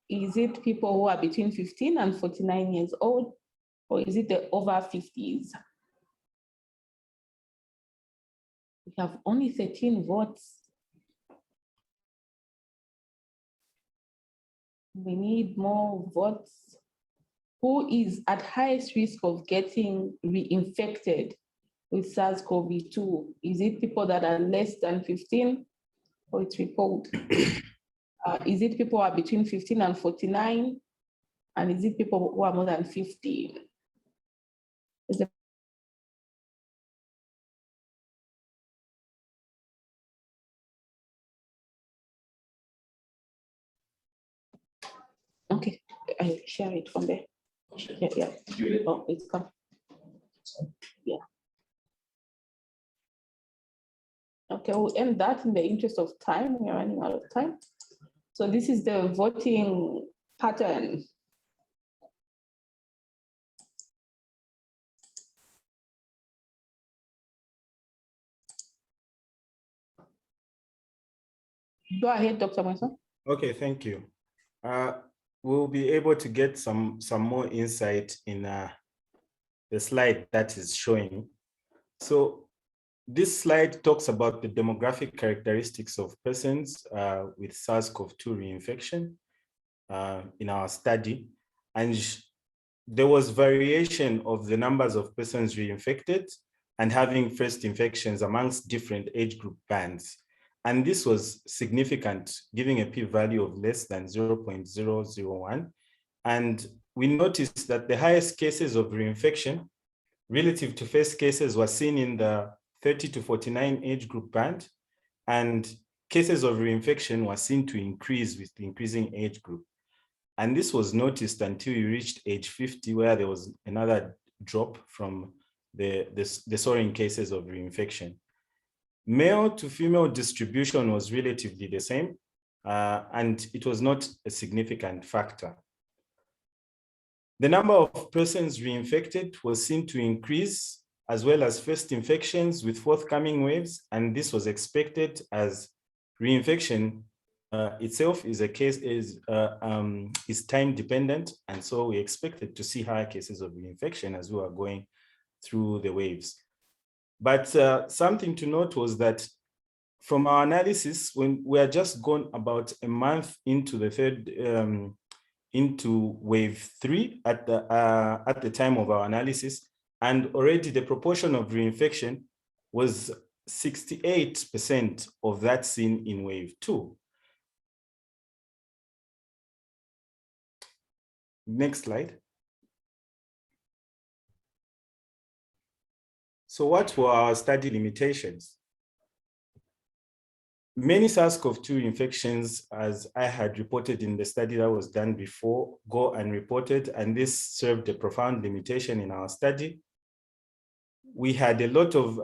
Is it people who are between 15 and 49 years old? Or is it the over 50s? We have only 13 votes. We need more votes. Who is at highest risk of getting reinfected with SARS-CoV-2? Is it people that are less than 15? Or it's report? Is it people who are between 15 and 49? And is it people who are more than 50? Okay, I share it from there. Yeah. Oh, it's come. Yeah. Okay, we'll end that in the interest of time. We're running out of time. So this is the voting pattern. Go ahead, Dr. Mweso. Okay, thank you. We'll be able to get some more insight in the slide that is showing. So this slide talks about the demographic characteristics of persons with SARS-CoV-2 reinfection in our study. And there was variation of the numbers of persons reinfected and having first infections amongst different age group bands. And this was significant, giving a p-value of less than 0.001. And we noticed that the highest cases of reinfection relative to first cases were seen in the 30 to 49 age group band, and cases of reinfection were seen to increase with the increasing age group. And this was noticed until we reached age 50, where there was another drop from the soaring cases of reinfection. Male to female distribution was relatively the same, and it was not a significant factor. The number of persons reinfected was seen to increase, as well as first infections with forthcoming waves, and this was expected as reinfection itself is time dependent, and so we expected to see higher cases of reinfection as we were going through the waves. But something to note was that from our analysis, when we are just gone about a month into the into wave 3 at the time of our analysis, and already the proportion of reinfection was 68% of that seen in wave 2. Next slide. So what were our study limitations? Many SARS-CoV-2 infections, as I had reported in the study that was done before, go unreported, and this served a profound limitation in our study. We had a lot of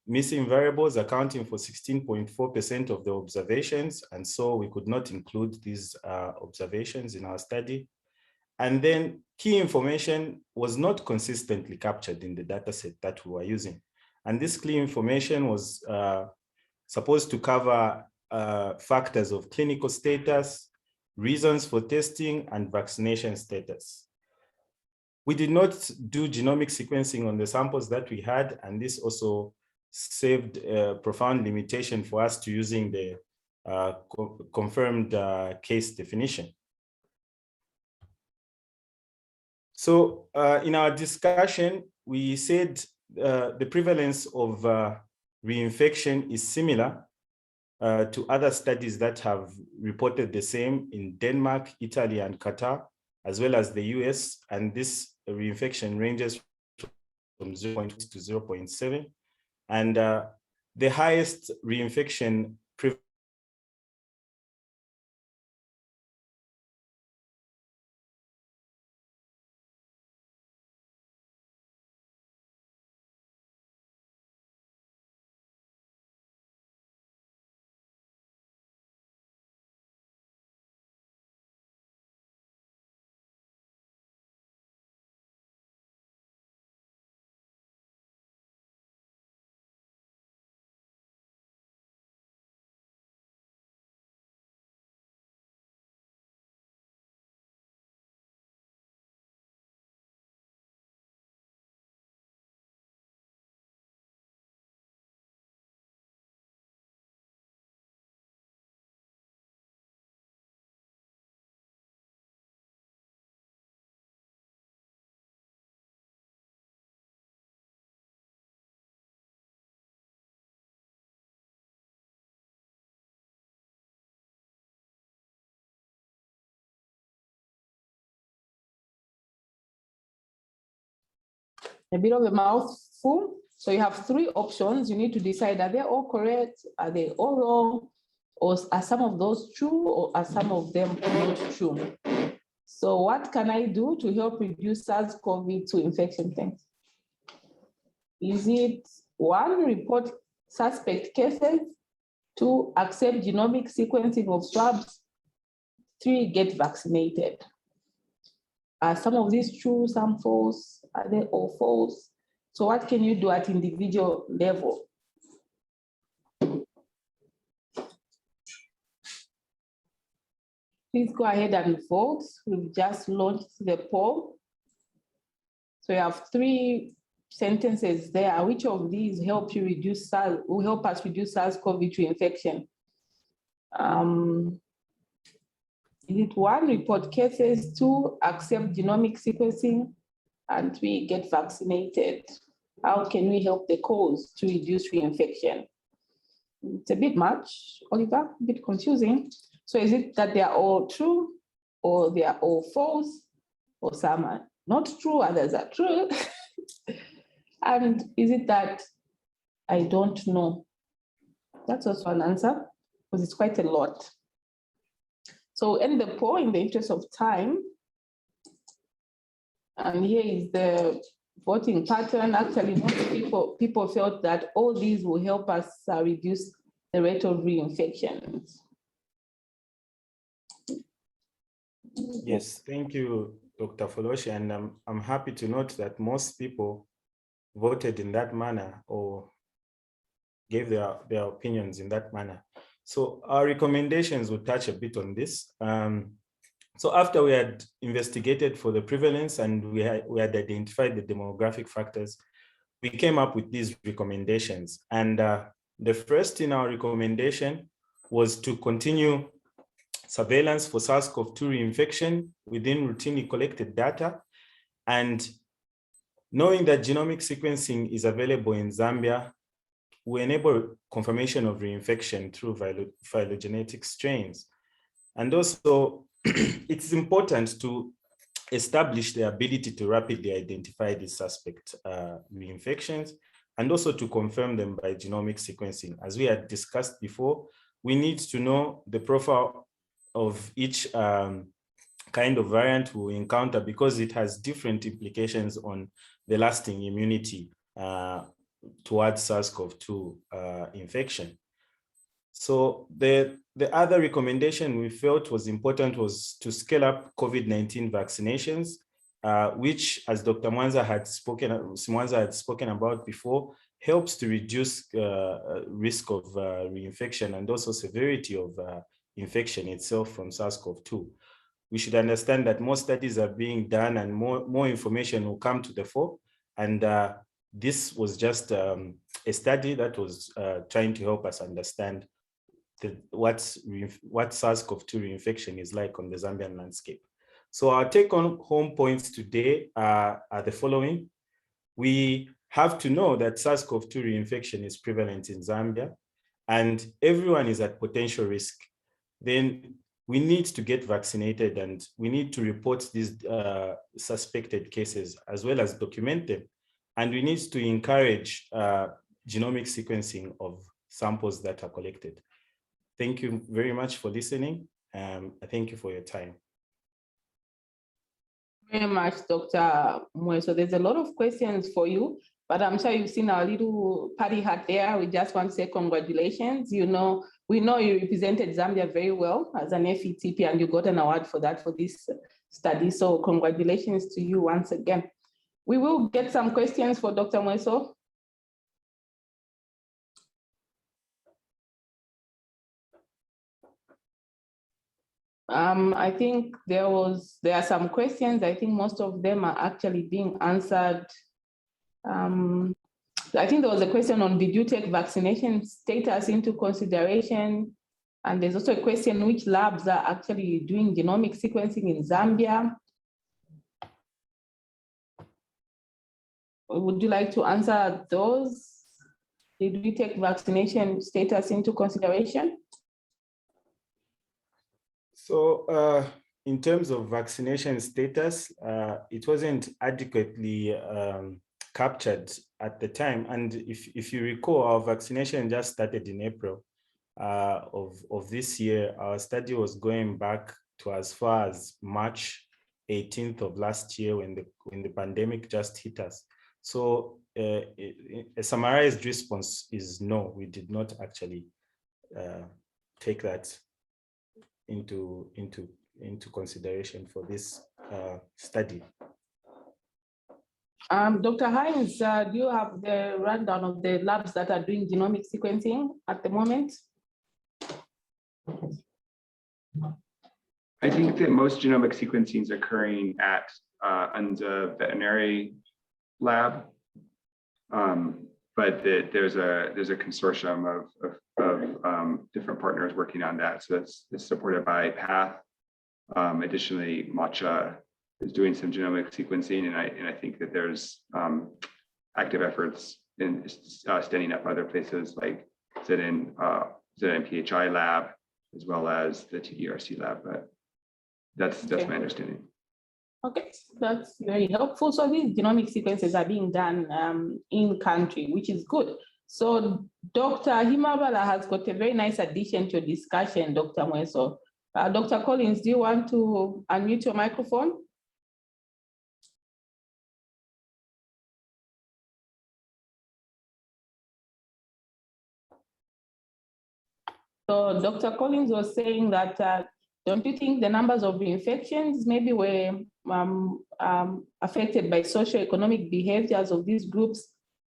missing variables accounting for 16.4% of the observations, and so we could not include these observations in our study. And then key information was not consistently captured in the dataset that we were using. And this key information was supposed to cover factors of clinical status, reasons for testing, and vaccination status. We did not do genomic sequencing on the samples that we had, and this also saved a profound limitation for us to using the confirmed case definition. So in our discussion, we said the prevalence of reinfection is similar to other studies that have reported the same in Denmark, Italy, and Qatar, as well as the US, and this reinfection ranges from 0.2 to 0.7. And the highest reinfection a bit of a mouthful. So you have three options. You need to decide, are they all correct? Are they all wrong? Or are some of those true, or are some of them not true? So what can I do to help reduce SARS-CoV-2 infection? Thanks. Is it 1, report suspect cases, 2, accept genomic sequencing of swabs, 3, get vaccinated? Are some of these true, some false? Are they all false? So what can you do at individual level? Please go ahead and vote. We've just launched the poll. So you have 3 sentences there. Which of these help you reduce will help us reduce SARS-CoV-2 infection? Is it 1, report cases, 2, accept genomic sequencing, and 3, get vaccinated? How can we help the cause to reduce reinfection? It's a bit much, Oliver, a bit confusing. So is it that they are all true, or they are all false, or some are not true, others are true? And is it that I don't know? That's also an answer, because it's quite a lot. So end the poll in the interest of time. And here is the voting pattern. Actually, most people felt that all these will help us reduce the rate of reinfections. Yes, thank you, Dr. Foloshi. And I'm happy to note that most people voted in that manner or gave their opinions in that manner. So our recommendations will touch a bit on this. So after we had investigated for the prevalence and we had identified the demographic factors, we came up with these recommendations. And the first in our recommendation was to continue surveillance for SARS-CoV-2 reinfection within routinely collected data. And knowing that genomic sequencing is available in Zambia, we enable confirmation of reinfection through phylogenetic strains. And also, it's important to establish the ability to rapidly identify these suspect reinfections and also to confirm them by genomic sequencing. As we had discussed before, we need to know the profile of each kind of variant we encounter because it has different implications on the lasting immunity towards SARS-CoV-2 infection. So the other recommendation we felt was important was to scale up COVID-19 vaccinations, which, as Dr. Simwanza had spoken about before, helps to reduce risk of reinfection and also severity of infection itself from SARS-CoV-2. We should understand that more studies are being done and more information will come to the fore. And this was just a study that was trying to help us understand what SARS-CoV-2 reinfection is like on the Zambian landscape. So our take-home points today are the following. We have to know that SARS-CoV-2 reinfection is prevalent in Zambia and everyone is at potential risk. Then we need to get vaccinated and we need to report these suspected cases as well as document them. And we need to encourage genomic sequencing of samples that are collected. Thank you very much for listening. Thank you for your time. Very much, Dr. Mweso. There's a lot of questions for you, but I'm sure you've seen our little party hat there. We just want to say congratulations. We know you represented Zambia very well as an FETP and you got an award for that for this study. So congratulations to you once again. We will get some questions for Dr. Mweso. I think there are some questions. I think most of them are actually being answered. I think there was a question on did you take vaccination status into consideration? And there's also a question which labs are actually doing genomic sequencing in Zambia. Would you like to answer those? Did we take vaccination status into consideration? So in terms of vaccination status, it wasn't adequately captured at the time. And if you recall, our vaccination just started in April of this year. Our study was going back to as far as March 18th of last year when the pandemic just hit us. So a summarized response is no, we did not actually take that into consideration for this study. Dr. Hines, do you have the rundown of the labs that are doing genomic sequencing at the moment? I think that most genomic sequencing is occurring at Untitled veterinary lab, but there's a consortium of different partners working on that. So it's supported by PATH. Additionally, MOH is doing some genomic sequencing, and I think that there's active efforts in standing up other places like ZNPHI lab, as well as the TDRC lab, but that's my understanding. Okay, that's very helpful. So these genomic sequences are being done in country, which is good. So Dr. Himabala has got a very nice addition to your discussion, Dr. Mweso. Dr. Collins, do you want to unmute your microphone? So Dr. Collins was saying that don't you think the numbers of reinfections maybe were affected by socioeconomic behaviors of these groups?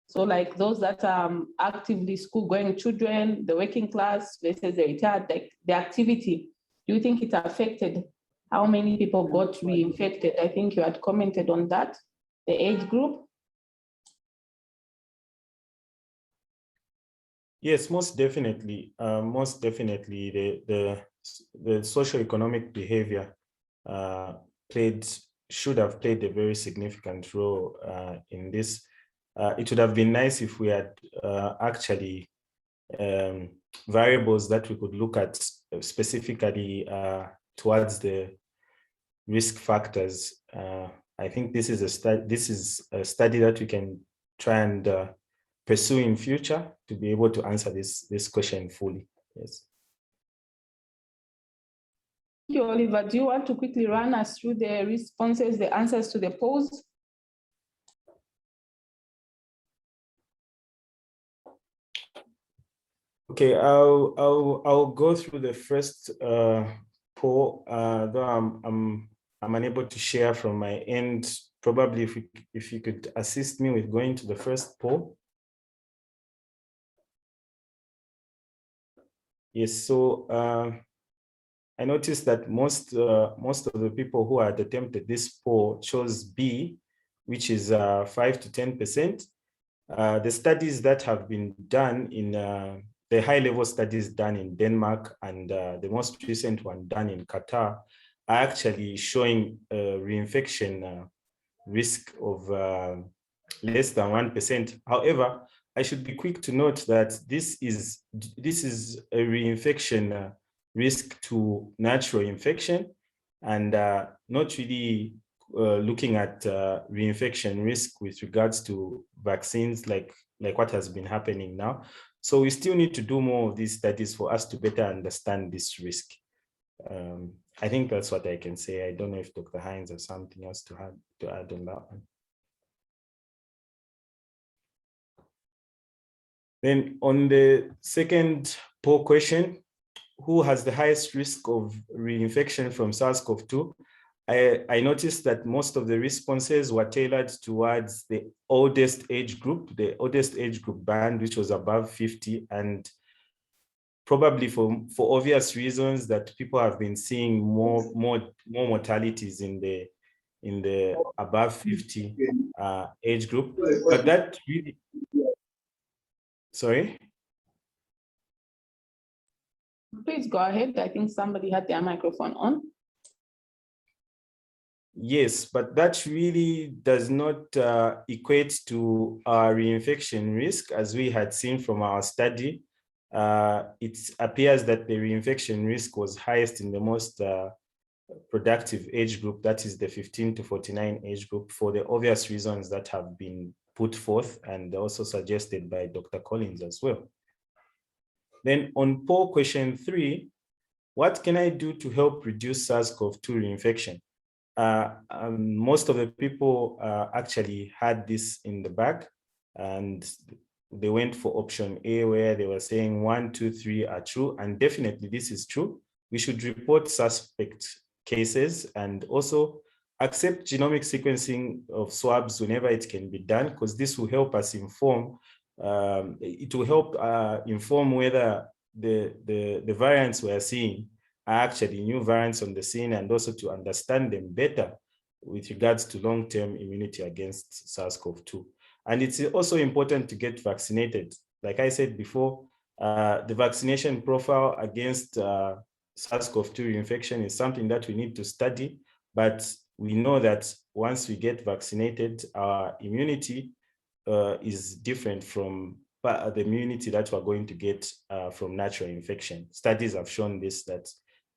So like those that are actively school-going children, the working class versus the retired, like the activity, do you think it affected how many people got reinfected? I think you had commented on that, the age group. Yes, most definitely. The socioeconomic behavior should have played a very significant role in this. It would have been nice if we had actually variables that we could look at specifically towards the risk factors. I think this is a study that we can try and pursue in future to be able to answer this question fully. Yes. Thank you, Oliver. Do you want to quickly run us through the responses, the answers to the polls? Okay, I'll go through the first poll. Though I'm unable to share from my end. Probably if you could assist me with going to the first poll. Yes, so I noticed that most of the people who had attempted this poll chose B, which is 5 to 10%. The studies that have been done in the high-level studies done in Denmark and the most recent one done in Qatar are actually showing reinfection risk of less than 1%. However, I should be quick to note that this is a reinfection risk to natural infection, and not really looking at reinfection risk with regards to vaccines like what has been happening now. So we still need to do more of these studies for us to better understand this risk. I think that's what I can say. I don't know if Dr. Hines has something else to add on that one. Then on the second poll question, who has the highest risk of reinfection from SARS-CoV-2? I noticed that most of the responses were tailored towards the oldest age group band, which was above 50, and probably for obvious reasons that people have been seeing more mortalities in the above 50 age group. But that really, sorry? Please go ahead. I think somebody had their microphone on. Yes, but that really does not equate to our reinfection risk, as we had seen from our study. It appears that the reinfection risk was highest in the most productive age group, that is the 15 to 49 age group, for the obvious reasons that have been put forth and also suggested by Dr. Collins as well. Then on poll question 3, what can I do to help reduce SARS-CoV-2 reinfection? Most of the people actually had this in the bag, and they went for option A, where they were saying 1, 2, 3 are true, and definitely this is true. We should report suspect cases and also accept genomic sequencing of swabs whenever it can be done, because this will help us inform, it will help inform whether the variants we are seeing are actually new variants on the scene, and also to understand them better with regards to long-term immunity against SARS-CoV-2. And it's also important to get vaccinated. Like I said before, the vaccination profile against SARS-CoV-2 reinfection is something that we need to study, but we know that once we get vaccinated, our immunity is different from the immunity that we're going to get from natural infection. Studies have shown this, that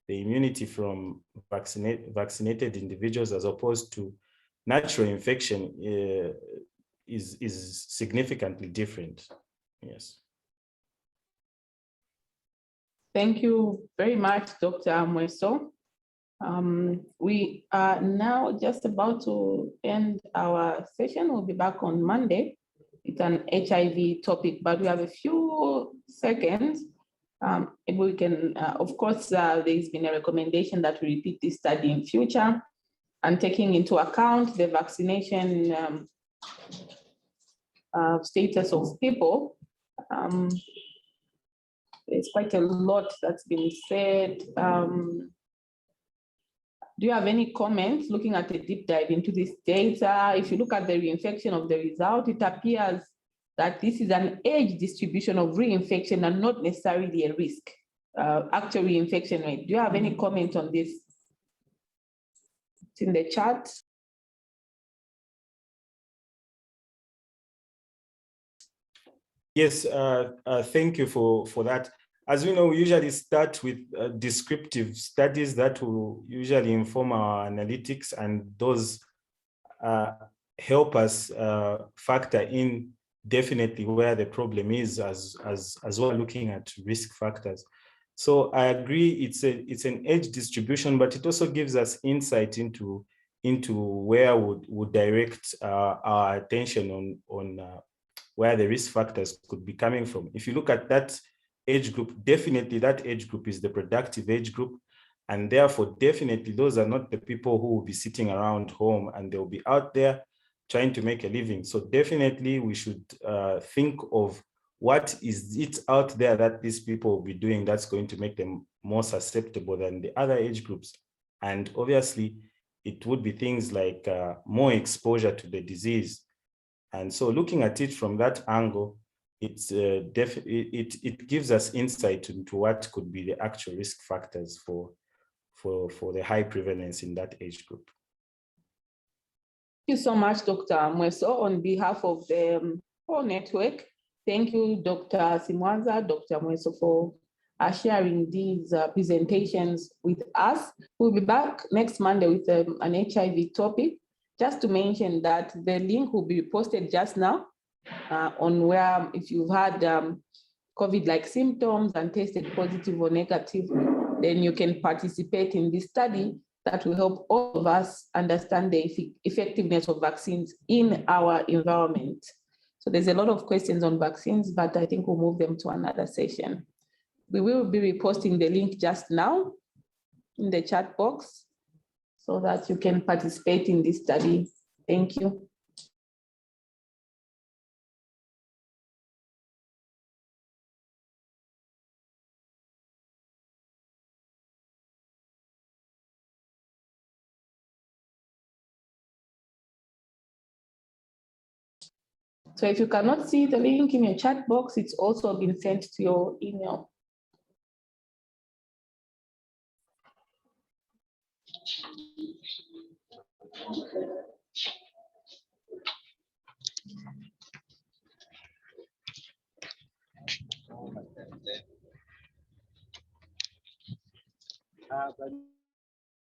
the immunity from vaccinated individuals as opposed to natural infection is significantly different. Yes. Thank you very much, Dr. Mweso. We are now just about to end our session. We'll be back on Monday. It's an HIV topic, but we have a few seconds. And we can, of course, there's been a recommendation that we repeat this study in future, and taking into account the vaccination status of people. There's quite a lot that's been said. Do you have any comments looking at a deep dive into this data? If you look at the reinfection of the result, it appears that this is an age distribution of reinfection and not necessarily a risk, actual reinfection rate. Do you have any comment on this? It's in the chat. Yes, thank you for that. As we know, we usually start with descriptive studies that will usually inform our analytics, and those help us factor in definitely where the problem is, as well looking at risk factors. So I agree, it's an age distribution, but it also gives us insight into where would direct our attention on where the risk factors could be coming from. If you look at that age group, definitely that age group is the productive age group. And therefore, definitely those are not the people who will be sitting around home, and they'll be out there trying to make a living. So definitely we should think of what is it out there that these people will be doing that's going to make them more susceptible than the other age groups. And obviously it would be things like more exposure to the disease. And so looking at it from that angle, it gives us insight into what could be the actual risk factors for the high prevalence in that age group. Thank you so much, Dr. Mweso. On behalf of the whole network, thank you, Dr. Simwanza, Dr. Mweso, for sharing these presentations with us. We'll be back next Monday with an HIV topic. Just to mention that the link will be posted just now on where, if you've had COVID-like symptoms and tested positive or negative, then you can participate in this study that will help all of us understand the effectiveness of vaccines in our environment. So there's a lot of questions on vaccines, but I think we'll move them to another session. We will be reposting the link just now in the chat box so that you can participate in this study. Thank you. So if you cannot see the link in your chat box, it's also been sent to your email.